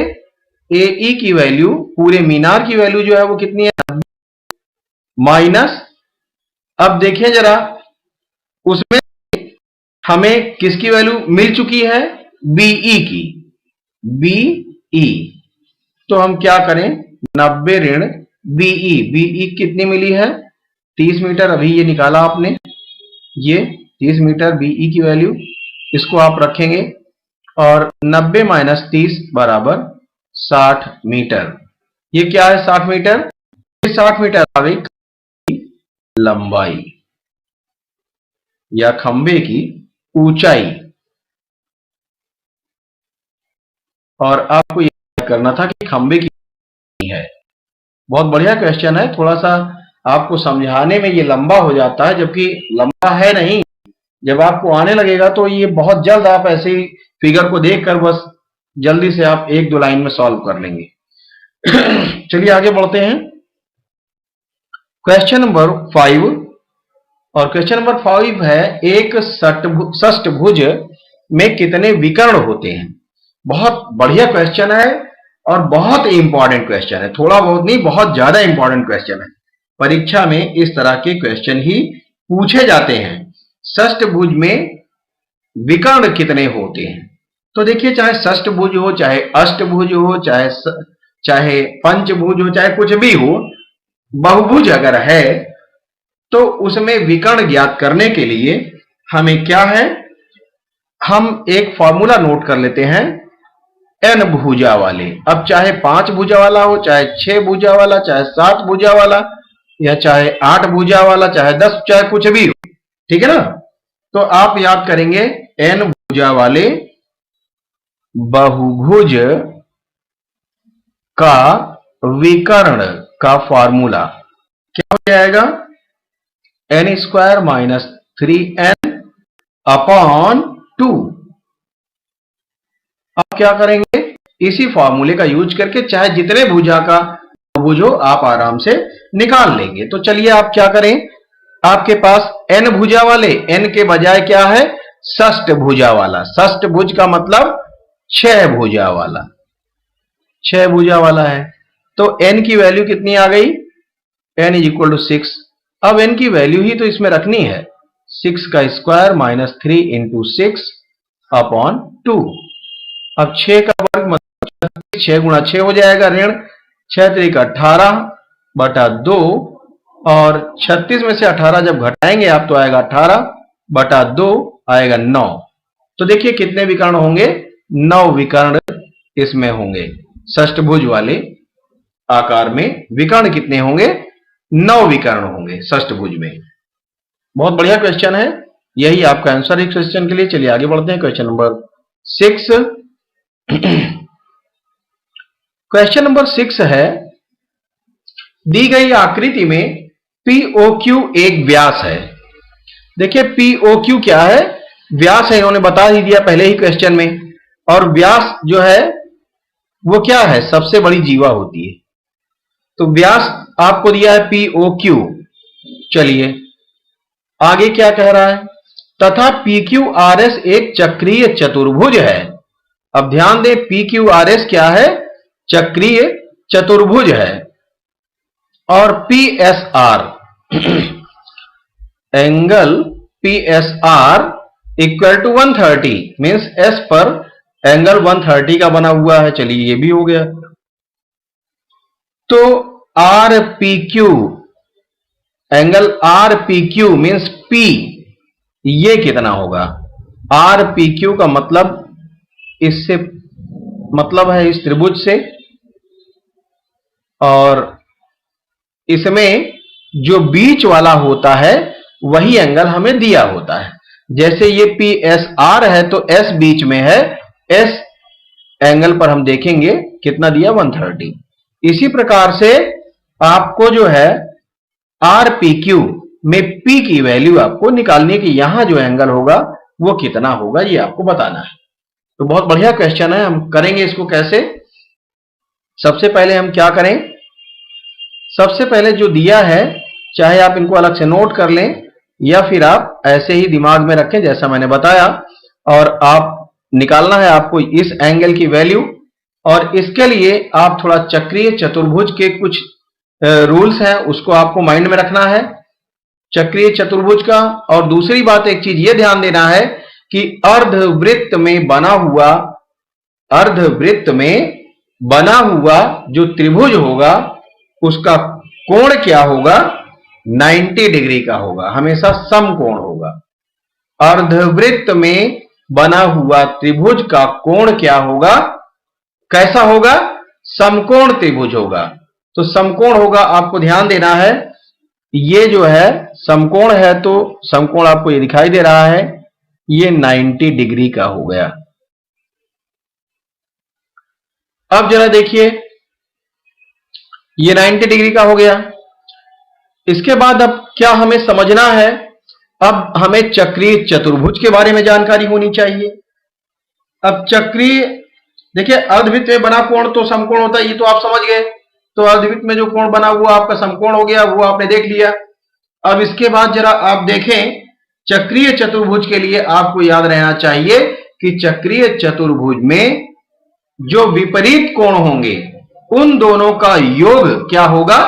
AE की वैल्यू, पूरे मीनार की वैल्यू जो है वो कितनी है? माइनस, अब देखिए जरा, उसमें हमें किसकी वैल्यू मिल चुकी है? BE की, BE। तो हम क्या करें? 90 ऋण BE, BE कितनी मिली है? 30 मीटर। अभी ये निकाला आपने, ये 30 मीटर BE की वैल्यू, इसको आप रखेंगे और 90 माइनस 30 बराबर 60 मीटर। ये क्या है? 60 मीटर। 60 मीटर आ गई लंबाई या खंभे की ऊंचाई। और आपको यह करना था कि खंभे की है। बहुत बढ़िया क्वेश्चन है। थोड़ा सा आपको समझाने में ये लंबा हो जाता है, जबकि लंबा है नहीं। जब आपको आने लगेगा तो ये बहुत जल्द आप ऐसे ही फिगर को देखकर बस जल्दी से आप 1-2 लाइन में सॉल्व कर लेंगे। चलिए आगे बढ़ते हैं। क्वेश्चन नंबर 5, और क्वेश्चन नंबर 5 है एक षष्ठभुज में कितने विकर्ण होते हैं? बहुत बढ़िया क्वेश्चन है और बहुत इंपॉर्टेंट क्वेश्चन है। थोड़ा बहुत नहीं, बहुत ज्यादा इंपॉर्टेंट क्वेश्चन है। परीक्षा में इस तरह के क्वेश्चन ही पूछे जाते हैं। षष्ठभुज में विकर्ण कितने होते हैं? तो देखिए, चाहे षष्ठभुज हो, चाहे अष्टभुज हो, चाहे पंचभुज हो, चाहे कुछ भी हो, बहुभुज अगर है तो उसमें विकर्ण ज्ञात करने के लिए हमें क्या है? हम एक फॉर्मूला नोट कर लेते हैं, n भुजा वाले। अब चाहे 5 भुजा वाला हो, चाहे 6 भुजा वाला, चाहे 7 भुजा वाला, या चाहे 8 भुजा वाला, चाहे 10, चाहे कुछ भी हो, ठीक है ना? तो आप याद करेंगे n भुजा वाले बहुभुज का विकर्ण का फॉर्मूला क्या हो जाएगा? n² minus 3n upon 2। आप क्या करेंगे? इसी फॉर्मूले का यूज करके चाहे जितने भुजा का बहुभुज हो आप आराम से निकाल लेंगे। तो चलिए आप क्या करें, आपके पास n भुजा वाले, n के बजाय क्या है? षष्ठ भुजा वाला। षष्ठ भुज का मतलब 6 भुजा वाला, 6 भुजा वाला है। तो n की वैल्यू कितनी आ गई? n is equal to 6। अब n की वैल्यू ही तो इसमें रखनी है, 6 का स्क्वायर माइनस 3 इंटू 6 अपॉन 2। अब 6 का वर्ग मतलब 6 गुणा 6 हो जाएगा, ऋण 6 3 18 बटा 2, और 36 में से 18 जब घटाएंगे आप तो आएगा 18 बटा 2 आएगा 9। तो देखिए कितने विकर्ण होंगे? 9 विकर्ण इसमें होंगे। षष्ठभुज वाले आकार में विकर्ण कितने होंगे? 9 विकर्ण होंगे षष्ठभुज में। बहुत बढ़िया क्वेश्चन है, यही आपका आंसर है क्वेश्चन के लिए। चलिए आगे बढ़ते हैं। Question number 6। क्वेश्चन नंबर 6 है, दी गई आकृति में POQ एक व्यास है। देखिए POQ क्या है? व्यास है, इन्होंने बता ही दिया पहले ही क्वेश्चन में। और व्यास जो है वो क्या है? सबसे बड़ी जीवा होती है। तो व्यास आपको दिया है POQ। चलिए आगे क्या कह रहा है? तथा PQRS एक चक्रीय चतुर्भुज है। अब ध्यान दें, PQRS क्या है? चक्रीय चतुर्भुज है। और PSR angle PSR equal to 130, means S पर एंगल 130 का बना हुआ है। चलिए ये भी हो गया। तो RPQ, angle RPQ means P, ये कितना होगा? RPQ का मतलब, इससे मतलब है इस त्रिभुज से, और इसमें जो बीच वाला होता है वही एंगल हमें दिया होता है। जैसे ये पी एस आर है तो एस बीच में है, एस एंगल पर हम देखेंगे कितना दिया 130। इसी प्रकार से आपको जो है आर पी क्यू में पी की वैल्यू आपको निकालनी कि यहां जो एंगल होगा वो कितना होगा, ये आपको बताना है। तो बहुत बढ़िया क्वेश्चन है, हम करेंगे इसको कैसे। सबसे पहले हम क्या करें, सबसे पहले जो दिया है, चाहे आप इनको अलग से नोट कर लें या फिर आप ऐसे ही दिमाग में रखें जैसा मैंने बताया, और आप निकालना है आपको इस एंगल की वैल्यू। और इसके लिए आप थोड़ा चक्रीय चतुर्भुज के कुछ रूल्स हैं उसको आपको माइंड में रखना है, चक्रीय चतुर्भुज का। और दूसरी बात एक चीज ये ध्यान देना है कि अर्धवृत्त में बना हुआ जो त्रिभुज होगा उसका कोण क्या होगा, 90 डिग्री का होगा, हमेशा समकोण होगा। अर्धवृत्त में बना हुआ त्रिभुज का कोण क्या होगा, कैसा होगा, समकोण त्रिभुज होगा। तो समकोण होगा, आपको ध्यान देना है। ये जो है समकोण है, तो समकोण आपको ये दिखाई दे रहा है, ये 90 डिग्री का हो गया। अब जरा देखिए, ये 90 डिग्री का हो गया। इसके बाद अब क्या हमें समझना है, अब हमें चक्रीय चतुर्भुज के बारे में जानकारी होनी चाहिए। अब चक्रीय, देखिए अर्धवृत्त में बना कोण तो समकोण होता है, ये तो आप समझ गए। तो अर्धवृत्त में जो कोण बना हुआ आपका समकोण हो गया, वो आपने देख लिया। अब इसके बाद जरा आप देखें, चक्रीय चतुर्भुज के लिए आपको याद रहना चाहिए कि चक्रीय चतुर्भुज में जो विपरीत कोण होंगे उन दोनों का योग क्या होगा,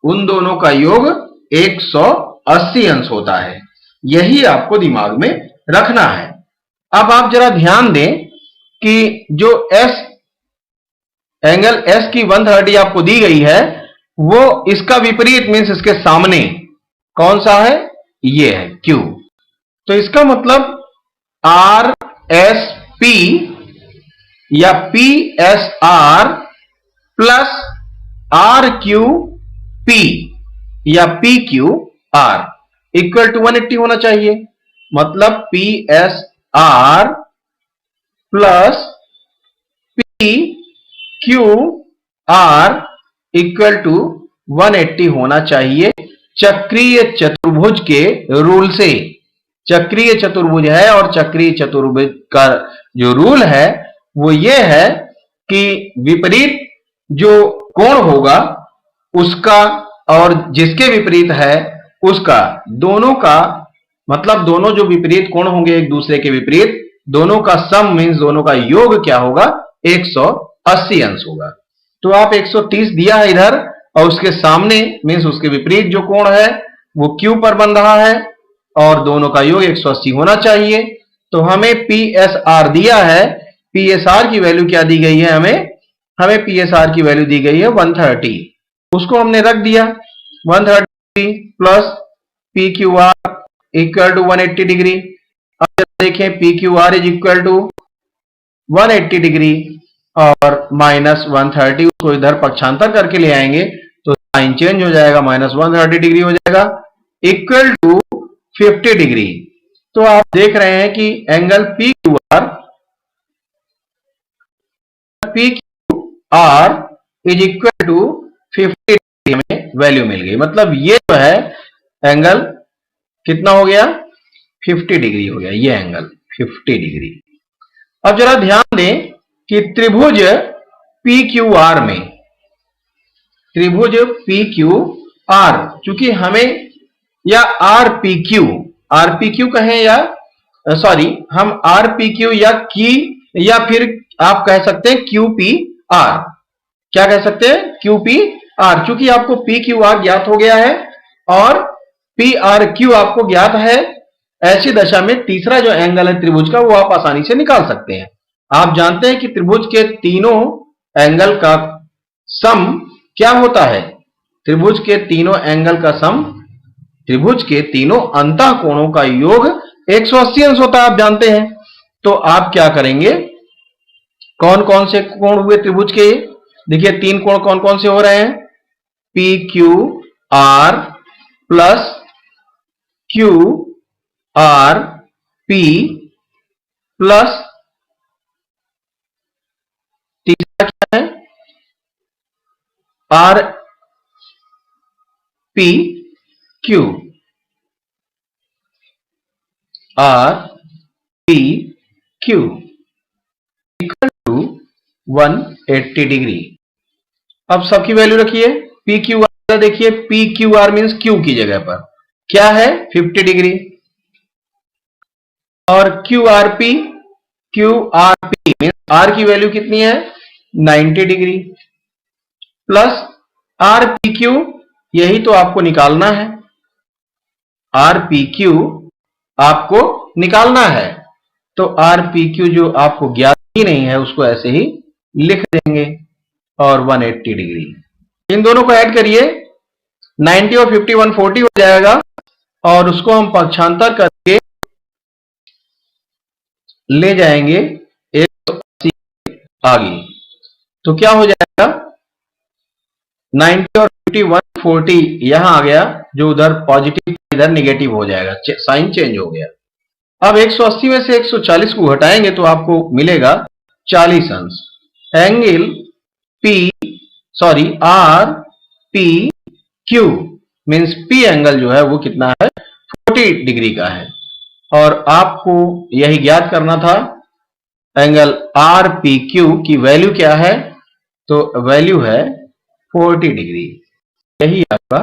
उन दोनों का योग 180 अंश होता है। यही आपको दिमाग में रखना है। अब आप जरा ध्यान दें कि जो एस एंगल एस की 130 आपको दी गई है, वो इसका विपरीत मीन्स इसके सामने कौन सा है, ये है क्यू। तो इसका मतलब आर एस पी या P S R plus R Q P या P Q R equal to 180 होना चाहिए। मतलब P S R plus P Q R equal to 180 होना चाहिए चक्रीय चतुर्भुज के रूल से। चक्रीय चतुर्भुज है और चक्रीय चतुर्भुज का जो रूल है वो ये है कि विपरीत जो कोण होगा उसका और जिसके विपरीत है उसका, दोनों का मतलब दोनों जो विपरीत कोण होंगे एक दूसरे के विपरीत, दोनों का सम मीन्स दोनों का योग क्या होगा, 180 अंश होगा। तो आप 130 दिया है इधर और उसके सामने मीन्स उसके विपरीत जो कोण है वो क्यू पर बन रहा है और दोनों का योग 180 होना चाहिए। तो हमें पी एस आर दिया है, पी एस आर की वैल्यू क्या दी गई है, हमें पी एस आर की वैल्यू दी गई है 130, उसको हमने रख दिया। 130 plus P Q R equal to 180 degree. अब देखें P Q R is equal to 180 degree और माइनस 130, उसको इधर पक्षांतर करके ले आएंगे तो साइन चेंज हो जाएगा, माइनस 130 डिग्री हो जाएगा इक्वल टू 50 डिग्री। तो आप देख रहे हैं कि angle P Q R is equal to 50 degree में वैल्यू मिल गई। मतलब ये जो है एंगल कितना हो गया, 50 डिग्री हो गया, ये एंगल 50 डिग्री। अब जरा ध्यान दें कि त्रिभुज पी क्यू आर में, त्रिभुज पी क्यू आर, चूंकि हमें या आर पी क्यू कहें या सॉरी हम आर पी क्यू या फिर आप कह सकते हैं क्यू पी आर, क्या कह सकते हैं, क्यू पी आर। चूंकि आपको पी क्यू आर ज्ञात हो गया है और पी आर क्यू आपको ज्ञात है, ऐसी दशा में तीसरा जो एंगल है त्रिभुज का वो आप आसानी से निकाल सकते हैं। आप जानते हैं कि त्रिभुज के तीनों एंगल का सम क्या होता है, त्रिभुज के तीनों एंगल का सम, त्रिभुज के तीनों अंतः कोणों का योग 180 अंश होता है, आप जानते हैं। तो आप क्या करेंगे, कौन कौन से कोण हुए त्रिभुज के, देखिए तीन कोण कौन कौन से हो रहे हैं, P Q R plus Q R P plus तीसरा क्या है, R P Q, R P Q equal to 180 degree. अब सबकी वैल्यू रखिए। पी क्यू आर, देखिए P Q R means Q की जगह पर क्या है 50 डिग्री, और Q R P means R की वैल्यू कितनी है 90 degree, plus R P Q, यही तो आपको निकालना है, आर पी क्यू आपको निकालना है। तो आर पी क्यू जो आपको ज्ञात ही नहीं है उसको ऐसे ही लिख देंगे, और 180 डिग्री। इन दोनों को ऐड करिए, 90 और 50 140 हो जाएगा, और उसको हम पक्षांतर करके ले जाएंगे 180 आगे, तो क्या हो जाएगा 90 और 50 140 यहां आ गया, जो उधर पॉजिटिव इधर निगेटिव हो जाएगा, साइन चेंज हो गया। अब 180 में से 140 को हटाएंगे तो आपको मिलेगा 40 अंश। Angle are P Q means P angle जो है वो कितना है 40 डिग्री का है, और आपको यही ज्ञात करना था एंगल आर पी क्यू की वैल्यू क्या है, तो वैल्यू है 40 डिग्री। यही आपका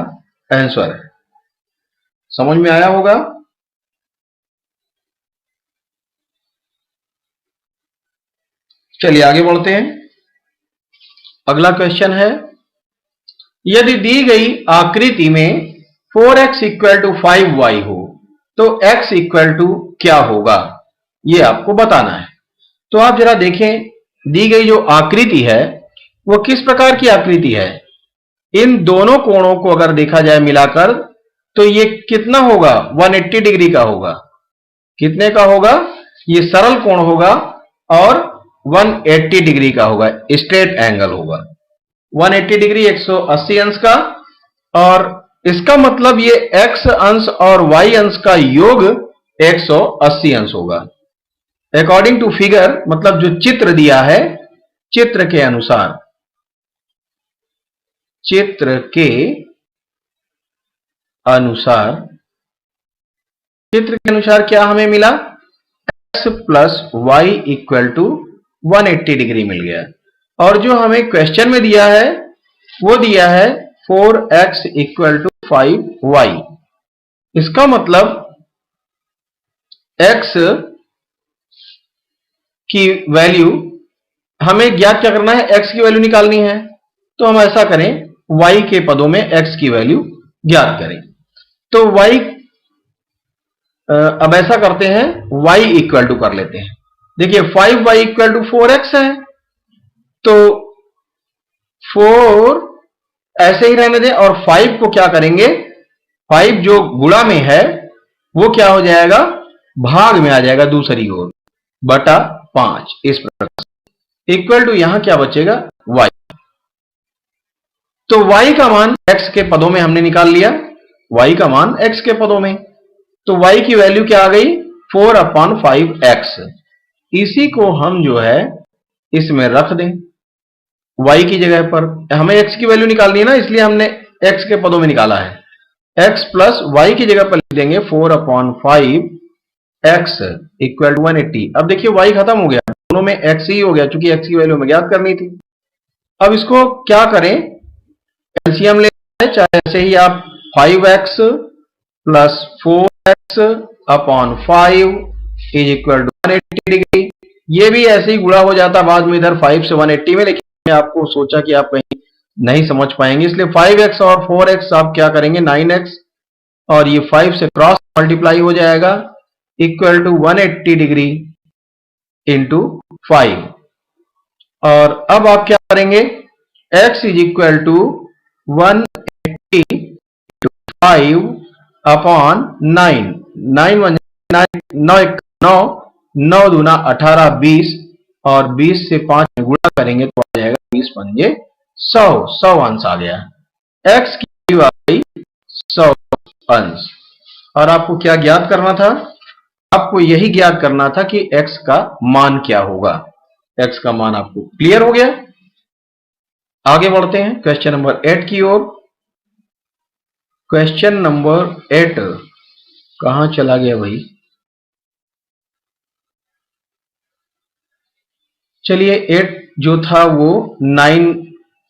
आंसर है। समझ में आया होगा। चलिए आगे बढ़ते हैं। अगला क्वेश्चन है, यदि दी गई आकृति में 4x इक्वल टू 5y हो तो x इक्वल टू क्या होगा, यह आपको बताना है। तो आप जरा देखें, दी गई जो आकृति है वो किस प्रकार की आकृति है। इन दोनों कोणों को अगर देखा जाए मिलाकर तो ये कितना होगा 180 डिग्री का होगा। कितने का होगा, ये सरल कोण होगा और 180 डिग्री का होगा, स्ट्रेट एंगल होगा। 180 डिग्री 180 अंश का, और इसका मतलब ये x अंश और y अंश का योग 180 अंश होगा। अकॉर्डिंग टू फिगर, मतलब जो चित्र दिया है, चित्र के अनुसार क्या हमें मिला, x plus Y equal to 180 degree मिल गया। और जो हमें क्वेश्चन में दिया है वो दिया है 4x इक्वल टू 5y। इसका मतलब x की वैल्यू हमें ज्ञात क्या करना है, x की वैल्यू निकालनी है। तो हम ऐसा करें, y के पदों में x की वैल्यू ज्ञात करें। तो y, अब ऐसा करते हैं, y इक्वल टू कर लेते हैं। देखिए 5y इक्वल टू 4x है, तो 4 ऐसे ही रहने दें, और 5 को क्या करेंगे, 5 जो गुणा में है वो क्या हो जाएगा, भाग में आ जाएगा दूसरी ओर, बटा 5। इस प्रकार इक्वल टू यहां क्या बचेगा y। तो y का मान x के पदों में हमने निकाल लिया, y का मान x के पदों में, तो y की वैल्यू क्या आ गई 4/5x। इसी को हम जो है इसमें रख दें y की जगह पर। हमें x की वैल्यू निकालनी है ना, इसलिए हमने x के पदों में निकाला है। x प्लस y की जगह पर लिख देंगे 4/5x इक्वल टू 180। अब देखिए y खत्म हो गया, दोनों में x ही हो गया, क्योंकि x की वैल्यू हमें ज्ञात करनी थी। अब इसको क्या करें, एलसीएम ले लें, चाहे ऐसे ही आप 5x plus 4x upon 5 is equal to 180 degree. ये भी ऐसे ही गुणा हो जाता बाद में इधर 5 से 180 में, लेकिन मैंने आपको सोचा कि आप कहीं नहीं समझ पाएंगे, इसलिए 5x और 4x आप क्या करेंगे 9x, और ये 5 से क्रॉस मल्टीप्लाई हो जाएगा इक्वल टू 180 डिग्री इंटू 5। और अब आप क्या करेंगे, x is equal to 180 into 5 upon 9। 9 दूना 18 20, और 20 से 5 में गुणा करेंगे तो आ जाएगा 20 पंजे 100 अंश आ गया। x की वैल्यू आ गई अंश। और आपको क्या ज्ञात करना था? आपको यही ज्ञात करना था कि x का मान क्या होगा। x का मान आपको क्लियर हो गया। आगे बढ़ते हैं क्वेश्चन नंबर 8 की ओर। क्वेश्चन नंबर 8 कहां चला गया भाई? चलिए 8 जो था वो 9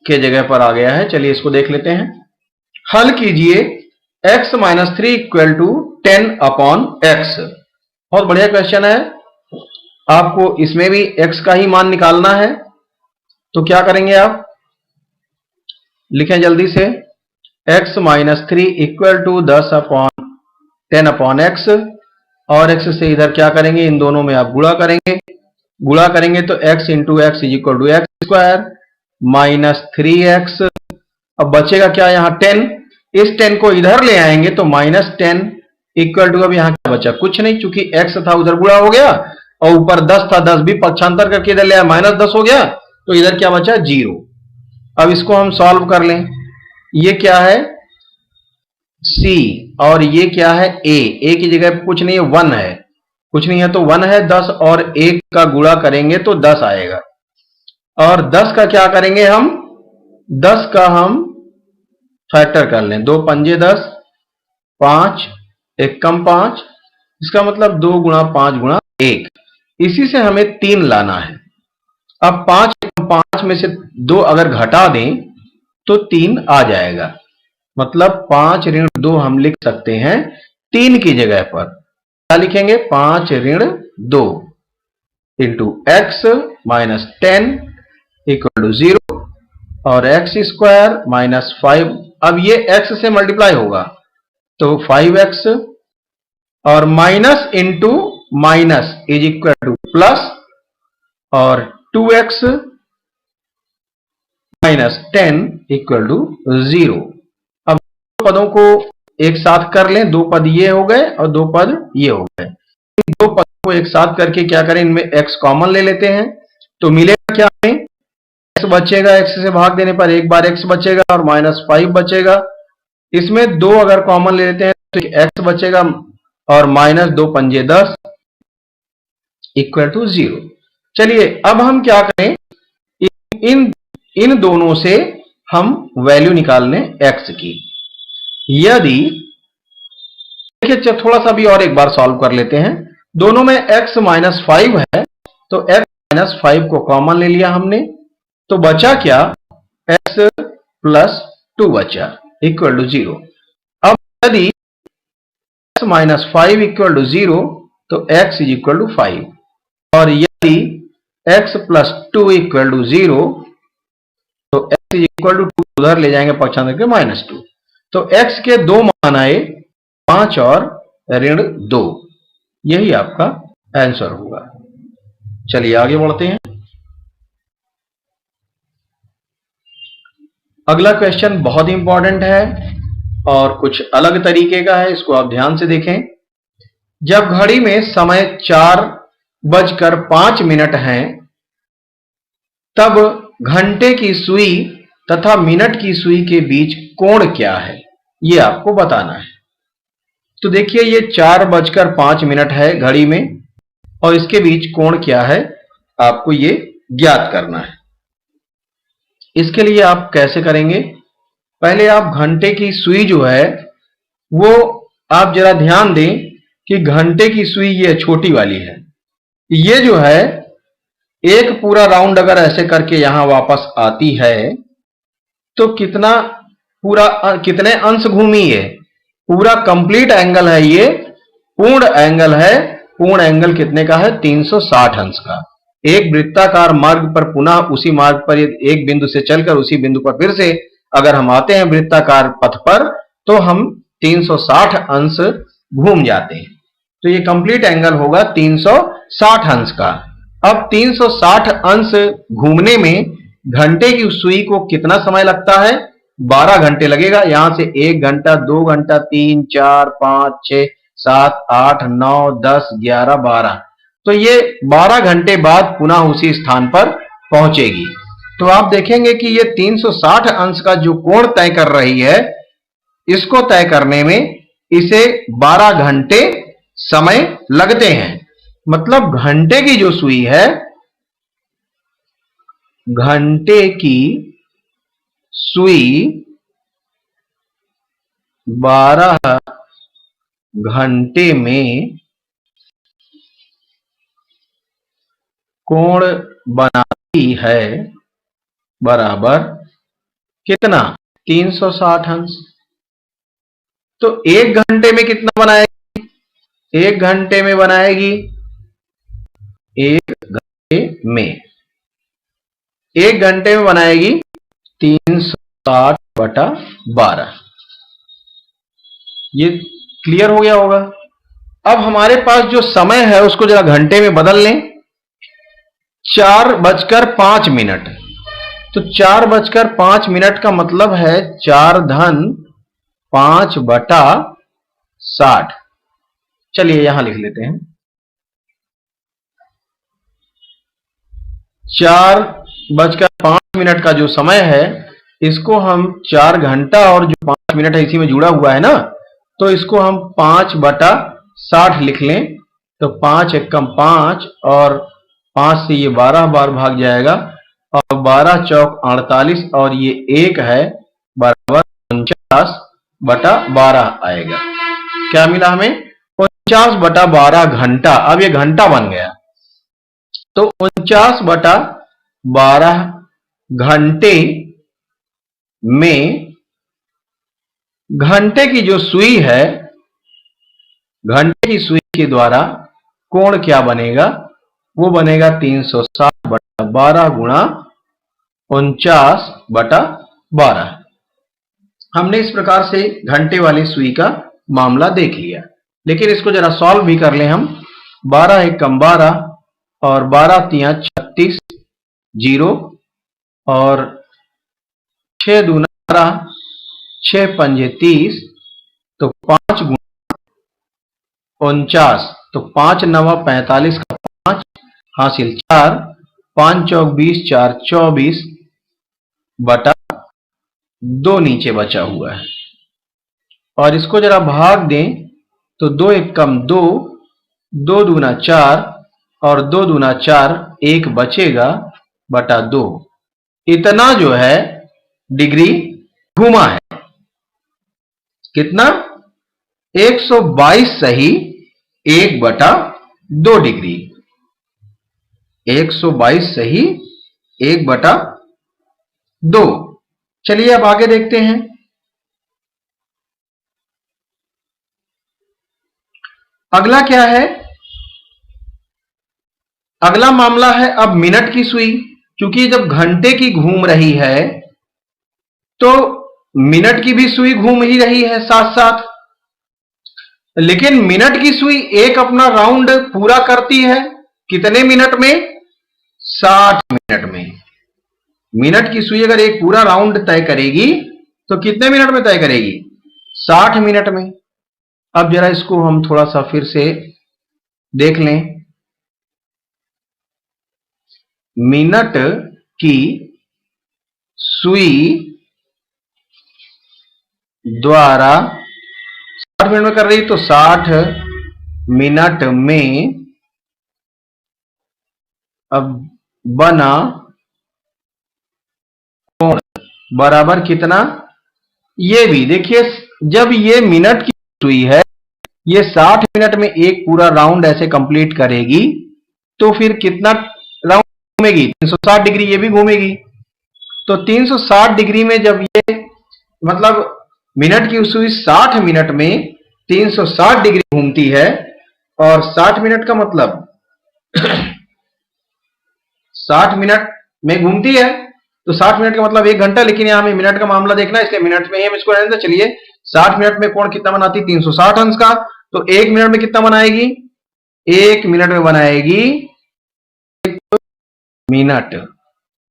के जगह पर आ गया है। चलिए इसको देख लेते हैं। हल कीजिए x minus 3 equal to 10 upon x। बहुत बढ़िया क्वेश्चन है। आपको इसमें भी x का ही मान निकालना है। तो क्या करेंगे आप? लिखें जल्दी से। x minus 3 equal to 10 upon x, और x से इधर क्या करेंगे? इन दोनों में आप गुणा करेंगे। गुणा करेंगे तो x into x is equal to x square minus 3x। अब बचेगा क्या? यहाँ 10। इस 10 को इधर ले आएंगे तो माइनस 10 इक्वल टू, अब यहाँ क्या बचा? कुछ नहीं, चूंकि x था उधर गुणा हो गया और ऊपर 10 था, 10 भी पक्षांतर करके इधर ले आया, माइनस 10 हो गया, तो इधर क्या बचा? 0। अब इसको हम सॉल्व कर लें। ये क्या है? c, और ये क्या है? a की जगह पे कुछ नहीं है, 1 है। कुछ नहीं है तो 1 है। 10 और 1 का गुणा करेंगे तो 10 आएगा। और 10 का क्या करेंगे हम? 10 का हम फैक्टर कर लें। 2 पंजे 10, 5 1 कम 5, इसका मतलब 2 गुणा 5 गुणा 1। इसी से हमें 3 लाना है। अब 5 कम 5 में से 2 अगर घटा दें तो 3 आ जाएगा। मतलब 5 ऋण 2 हम लिख सकते हैं 3 की जगह पर। क्या लिखेंगे? 5 ऋण 2 into x minus 10 equal to 0, और एक्स स्क्वायर माइनस 5। अब ये x से मल्टीप्लाई होगा तो 5x, और minus into minus is equal two plus, और 2x माइनस 10 इक्वल टू 0। अब पदों को एक साथ कर लें। 2 पद ये हो गए और 2 पद ये हो गए। इन 2 पदों को एक साथ करके क्या करें? इनमें x कॉमन ले लेते हैं तो मिलेगा क्या हमें? x बचेगा, x से भाग देने पर एक बार x बचेगा और माइनस 5 बचेगा। इसमें 2 अगर कॉमन ले लेते हैं तो x बचेगा और माइनस 2 पंजे 10 इक्वल टू 0। चलिए अब हम क्या करें? इन दोनों से हम वैल्यू निकाल लें x की। यदि देखिए थोड़ा सा भी और एक बार सॉल्व कर लेते हैं। दोनों में x माइनस 5 है तो x माइनस 5 को कॉमन ले लिया हमने, तो बचा क्या? x प्लस 2 बचा इक्वल टू 0। अब यदि x माइनस 5 इक्वल टू 0 तो x इज इक्वल टू 5, और यदि x प्लस 2 इक्वल टू 0 तो x इज इक्वल टू 2 उधर ले जाएंगे पक्षांतर के माइनस 2, तो x के 2 मान आए 5 और ऋण 2। यही आपका आंसर होगा। चलिए आगे बढ़ते हैं। अगला क्वेश्चन बहुत इंपॉर्टेंट है और कुछ अलग तरीके का है, इसको आप ध्यान से देखें। जब घड़ी में समय 4:05 है तब घंटे की सुई तथा मिनट की सुई के बीच कोण क्या है, यह आपको बताना है। तो देखिए ये 4:05 है घड़ी में, और इसके बीच कोण क्या है आपको ये ज्ञात करना है। इसके लिए आप कैसे करेंगे? पहले आप घंटे की सुई जो है वो आप जरा ध्यान दें कि घंटे की सुई ये छोटी वाली है। ये जो है एक पूरा राउंड अगर ऐसे करके यहां वापस आती है तो कितने अंश घूमी है? पूरा कंप्लीट एंगल है, ये पूर्ण एंगल है। पूर्ण एंगल कितने का है? 360 अंश का। एक वृत्ताकार मार्ग पर पुनः उसी मार्ग पर एक बिंदु से चलकर उसी बिंदु पर फिर से अगर हम आते हैं वृत्ताकार पथ पर तो हम 360 अंश घूम जाते हैं। तो ये कंप्लीट एंगल होगा 360 अंश का। अब 360 अंश घूमने में घंटे की सुई को कितना समय लगता है? 12 घंटे लगेगा। यहां से 1 घंटा, 2 घंटा, 3, 4, 5, 6, 7, 8, 9, 10, 11, 12, तो ये 12 घंटे बाद पुनः उसी स्थान पर पहुंचेगी। तो आप देखेंगे कि ये 360 अंश का जो कोण तय कर रही है, इसको तय करने में इसे 12 घंटे समय लगते हैं। मतलब घंटे की जो सुई है, घंटे की सुई 12 घंटे में कोण बनाती है बराबर कितना? 360 अंश। तो 1 घंटे में कितना बनाएगी? 1 घंटे में बनाएगी, 1 घंटे में 1 घंटे में बनाएगी 360/12। ये क्लियर हो गया होगा। अब हमारे पास जो समय है उसको जरा घंटे में बदल लें। 4:05। तो 4:05 का मतलब है 4/5/60। चलिए यहां लिख लेते हैं। 4:05 का जो समय है, इसको हम 4 घंटा और जो 5 मिनट है इसी में जुड़ा हुआ है ना, तो इसको हम 5/60 लिख लें। तो 5 एकम 5 और 5 से ये 12 बार भाग जाएगा और 12 चौक 48 और ये 1 है बराबर 49/12 आएगा। क्या मिला हमें? 49/12 घंटा। अब ये घंटा बन गया। तो 49/12 घंटे में घंटे की जो सुई है, घंटे की सुई के द्वारा कोण क्या बनेगा? वो बनेगा 360/12 गुणा 49/12। हमने इस प्रकार से घंटे वाली सुई का मामला देख लिया, लेकिन इसको जरा सॉल्व भी कर लें हम। 12 एकम 12 और 12 तिया 36, 0 और 6 दूना 12, 6 पंजे 30, तो 5 गुणा 49, तो 5 नवा 45 का 5 हासिल 4, 5 चौक 20, 4 24/2 नीचे बचा हुआ है। और इसको जरा भाग दें तो 2 एकम 2, 2 दूना 4 और 2 दूना 4, 1 बचेगा बटा 2। इतना जो है डिग्री घुमा है। कितना? 122 सही 1/2 डिग्री। 122 सही 1/2। चलिए अब आगे देखते हैं। अगला क्या है? अगला मामला है अब मिनट की सुई। क्योंकि जब घंटे की घूम रही है तो मिनट की भी सुई घूम ही रही है साथ साथ। लेकिन मिनट की सुई एक अपना राउंड पूरा करती है कितने मिनट में? 60 मिनट में। मिनट की सुई अगर एक पूरा राउंड तय करेगी तो कितने मिनट में तय करेगी? 60 मिनट में। अब जरा इसको हम थोड़ा सा फिर से देख लें। मिनट की सुई द्वारा 60 मिनट में कर रही, तो 60 मिनट में अब बना कोण बराबर कितना? ये भी देखिए, जब ये मिनट की सुई है, ये 60 मिनट में एक पूरा राउंड ऐसे कंप्लीट करेगी, तो फिर कितना राउंड घूमेगी? 360 डिग्री ये भी घूमेगी। तो 360 डिग्री में जब ये मतलब मिनट की सुई 60 मिनट में 360 डिग्री घूमती है, और 60 मिनट का मतलब 60 मिनट में घूमती है, तो 60 मिनट का मतलब 1 घंटा। लेकिन यहां हमें मिनट का मामला देखना है, इसलिए मिनट में ही हम इसको रहने दें। चलिए 60 मिनट में कोण कितना बनाती? 360 अंश का। तो 1 मिनट में कितना बनाएगी? 1 मिनट में बनाएगी, 1 मिनट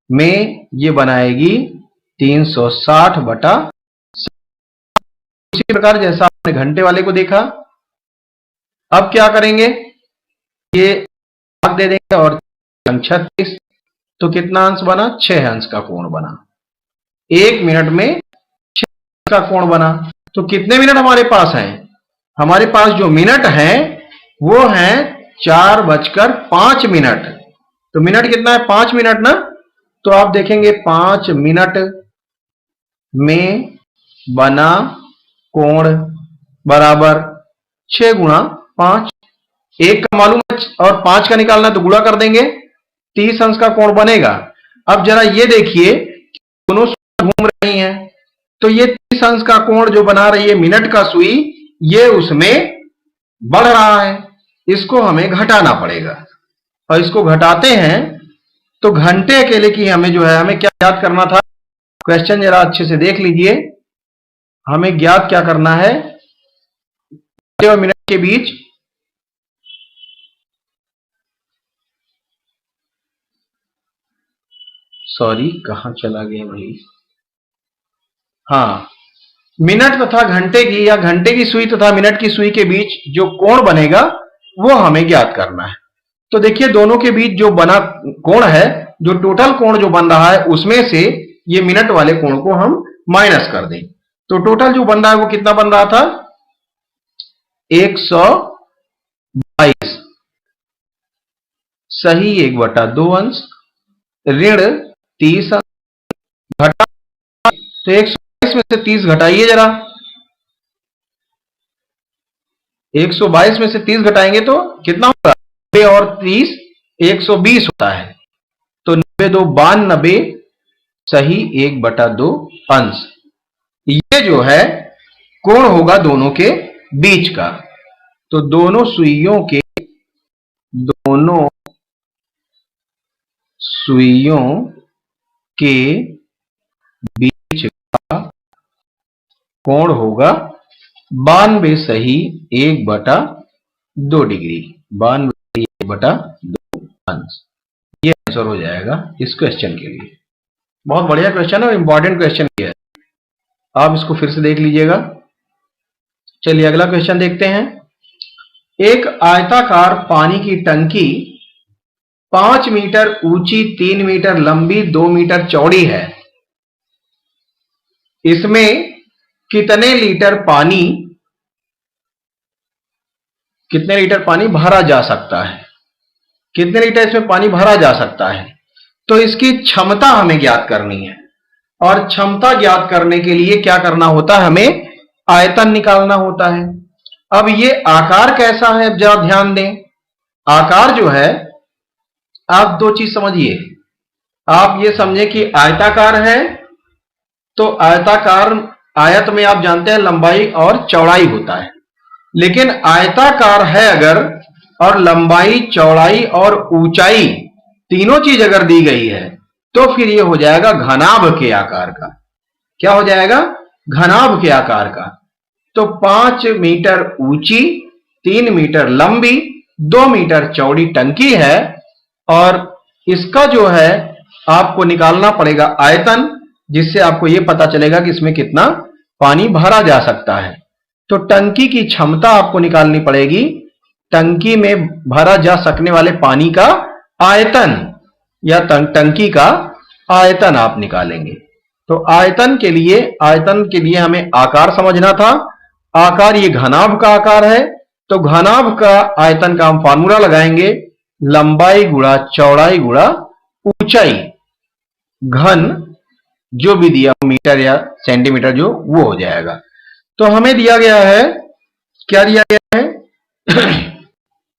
में ये बनाएगी 360/। उसी प्रकार जैसा आपने घंटे वाले को देखा। अब क्या करेंगे? ये भाग दे देंगे और 36, तो कितना अंश बना? 6 अंश का कोण बना। 1 मिनट में 6 अंश का कोण बना। तो कितने मिनट हमारे पास हैं? हमारे पास जो मिनट हैं वो हैं 4:05। तो मिनट कितना है? 5 मिनट ना। तो आप देखेंगे 5 मिनट में बना कोण बराबर 6 गुणा 5। 1 का मालूम है और 5 का निकालना है तो गुणा कर देंगे, 30 अंश का कोण बनेगा। अब जरा ये देखिए दोनों घूम रही हैं, तो ये 30 अंश का कोण जो बना रही है मिनट का सुई, ये उसमें बढ़ रहा है, इसको हमें घटाना पड़ेगा। और इसको घटाते हैं तो घंटे अकेले की हमें जो है हमें क्या ज्ञात करना था? क्वेश्चन जरा अच्छे से देख लीजिए। हमें ज्ञात क्या करना है? घंटे और मिनट के बीच कहां चला गया भाई? हाँ, मिनट तथा घंटे की या घंटे की सुई तथा मिनट की सुई के बीच जो कोण बनेगा वो हमें ज्ञात करना है। तो देखिए दोनों के बीच जो बना कोण है, जो टोटल कोण जो बन रहा है उसमें से ये मिनट वाले कोण को हम माइनस कर दें। तो टोटल जो बन रहा है वो कितना बन रहा था? 122 सही 1/2 अंश ऋण 30 घटा। तो 122 में से 30 घटाइए जरा। 122 में से 30 घटाएंगे तो कितना होगा? 90 और 30 120 होता है। तो 90 2 92 सही 1/2 अंश। ये जो है कोण होगा दोनों के बीच का। तो दोनों सुइयों के बीच का कोण होगा 92 सही 1/2 डिग्री। 92 1/2 अंश। ये आंसर हो जाएगा इस क्वेश्चन के लिए। बहुत बढ़िया क्वेश्चन है और इंपॉर्टेंट क्वेश्चन भी है, आप इसको फिर से देख लीजिएगा। चलिए अगला क्वेश्चन देखते हैं। एक आयताकार पानी की टंकी 5 मीटर ऊंची, 3 मीटर लंबी, 2 मीटर चौड़ी है। इसमें कितने लीटर पानी भरा जा सकता है? कितने लीटर इसमें पानी भरा जा सकता है? तो इसकी क्षमता हमें ज्ञात करनी है। और क्षमता ज्ञात करने के लिए क्या करना होता है? हमें आयतन निकालना होता है। अब ये आकार कैसा है जरा ध्यान दें। आकार जो है, आप दो चीज समझिए। आप ये समझे कि आयताकार है तो आयताकार, आयत में आप जानते हैं लंबाई और चौड़ाई होता है। लेकिन आयताकार है अगर और लंबाई, चौड़ाई और ऊंचाई तीनों चीज अगर दी गई है तो फिर ये हो जाएगा घनाभ के आकार का। क्या हो जाएगा? घनाभ के आकार का। तो 5 मीटर ऊंची, 3 मीटर लंबी, 2 मीटर चौड़ी टंकी है और इसका जो है आपको निकालना पड़ेगा आयतन, जिससे आपको यह पता चलेगा कि इसमें कितना पानी भरा जा सकता है। तो टंकी की क्षमता आपको निकालनी पड़ेगी। टंकी में भरा जा सकने वाले पानी का आयतन या टंकी का आयतन आप निकालेंगे। तो आयतन के लिए हमें आकार समझना था। आकार ये घनाभ का आकार है, तो घनाभ का आयतन का हम फार्मूला लगाएंगे, लंबाई गुणा चौड़ाई गुणा ऊंचाई, घन जो भी दिया मीटर या सेंटीमीटर जो वो हो जाएगा। तो हमें दिया गया है, क्या दिया गया है?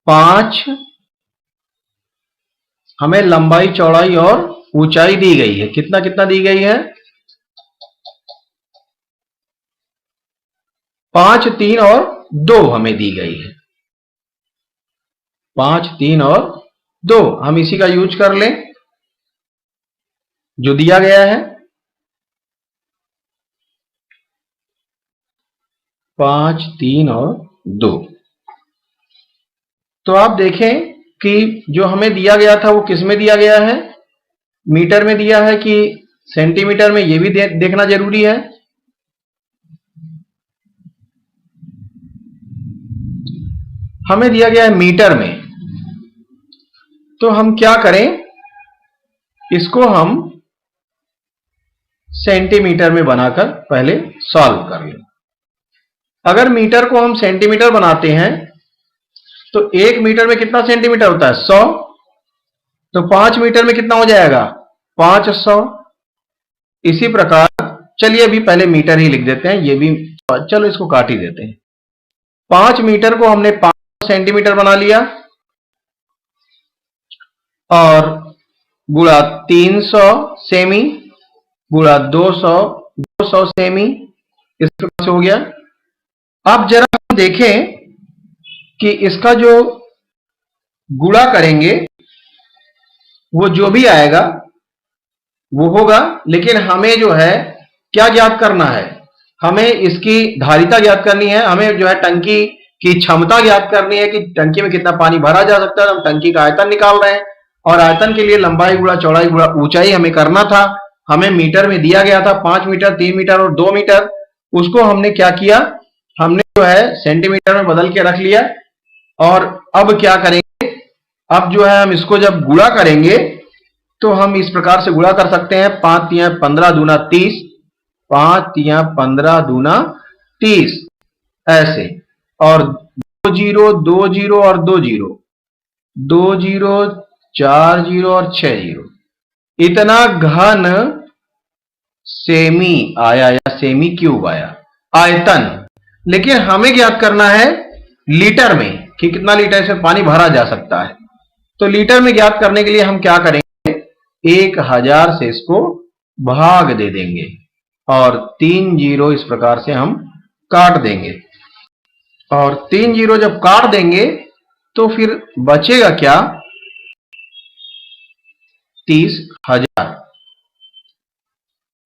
5, हमें लंबाई चौड़ाई और ऊंचाई दी गई है। कितना कितना दी गई है? 5, 3 और 2 हमें दी गई है। 5, 3 और 2 हम इसी का यूज कर लें जो दिया गया है। 5, 3 और 2। तो आप देखें कि जो हमें दिया गया था वो किस में दिया गया है? मीटर में दिया है कि सेंटीमीटर में? ये भी देखना जरूरी है। हमें दिया गया है मीटर में। तो हम क्या करें, इसको हम सेंटीमीटर में बनाकर पहले सॉल्व कर लें। अगर मीटर को हम सेंटीमीटर बनाते हैं तो 1 मीटर में कितना सेंटीमीटर होता है? 100। तो 5 मीटर में कितना हो जाएगा? 500। इसी प्रकार चलिए अभी पहले मीटर ही लिख देते हैं, ये भी चलो इसको काट ही देते हैं। 5 मीटर को हमने 5 सेंटीमीटर बना लिया और गुणा 300 सेमी गुणा 200 सेमी, इस प्रकार से हो गया। अब जरा हम देखें कि इसका जो गुणा करेंगे वो जो भी आएगा वो होगा, लेकिन हमें जो है क्या ज्ञात करना है? हमें इसकी धारिता ज्ञात करनी है, हमें जो है टंकी की क्षमता ज्ञात करनी है कि टंकी में कितना पानी भरा जा सकता है। हम टंकी का आयतन निकाल रहे हैं और आयतन के लिए लंबाई गुणा चौड़ाई गुणा ऊंचाई हमें करना था। हमें मीटर में दिया गया था 5 मीटर, 3 मीटर और 2 मीटर। उसको हमने क्या किया? हमने जो है सेंटीमीटर में बदल के रख लिया। और अब क्या करेंगे? अब जो है हम इसको जब गुणा करेंगे तो हम इस प्रकार से गुणा कर सकते हैं। 5 तिया 15 दूना 30, 5 तिया 15 दूना 30, ऐसे। और 2 जीरो 2 जीरो और 2 जीरो, 2 जीरो 4 जीरो और 6 जीरो, इतना घन सेमी आया या सेमी क्यूब आया आयतन। लेकिन हमें ज्ञात करना है लीटर में कि कितना लीटर इसमें पानी भरा जा सकता है। तो लीटर में ज्ञात करने के लिए हम क्या करेंगे? 1000 से इसको भाग दे देंगे और 3 जीरो इस प्रकार से हम काट देंगे। और 3 जीरो जब काट देंगे तो फिर बचेगा क्या? 30,000।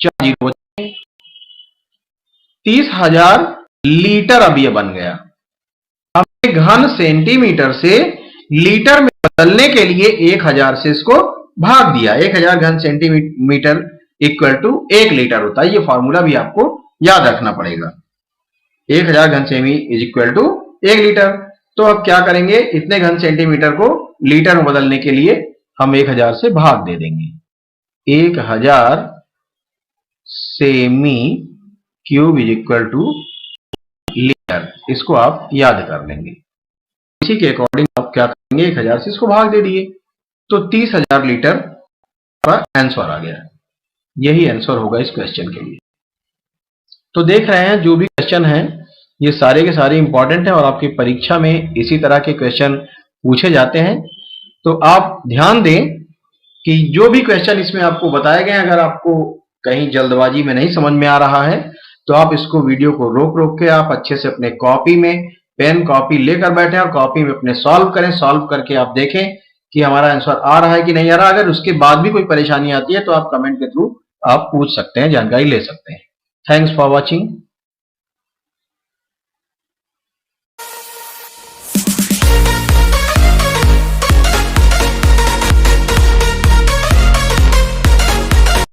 4 जीरो बचे, 30,000 लीटर अब ये बन गया। हमने घन सेंटीमीटर से लीटर में बदलने के लिए 1000 से इसको भाग दिया। 1000 घन सेंटीमीटर इक्वल टू 1 लीटर होता है। ये फॉर्मूला भी आपको याद रखना पड़ेगा। 1000 घन सेमी इज इक्वल टू 1 लीटर। तो अब क्या करेंगे? इतने घन सेंटीमीटर को लीटर में बदलने के लिए हम 1000 से भाग दे देंगे। 1000 semi cube is equal two litre. इसको आप याद कर लेंगे। इसी के अकॉर्डिंग आप क्या करेंगे? 1000 से इसको भाग दे दिए तो 30,000 लीटर का आंसर आ गया। यही आंसर होगा इस क्वेश्चन के लिए। तो देख रहे हैं जो भी क्वेश्चन हैं ये सारे के सारे इंपॉर्टेंट हैं और आपकी परीक्षा में इसी तरह के क्वेश्चन पूछे जाते हैं। तो आप ध्यान दें कि जो भी क्वेश्चन इसमें आपको बताए गए हैं, अगर आपको कहीं जल्दबाजी में नहीं समझ में आ रहा है तो आप इसको वीडियो को रोक रोक के आप अच्छे से अपने कॉपी में पेन कॉपी लेकर बैठे और कॉपी में अपने सॉल्व करें। सॉल्व करके आप देखें कि हमारा आंसर आ रहा है कि नहीं आ रहा। अगर उसके बाद भी कोई परेशानी आती है तो आप कमेंट के थ्रू आप पूछ सकते हैं, जानकारी ले सकते हैं। Thanks for watching.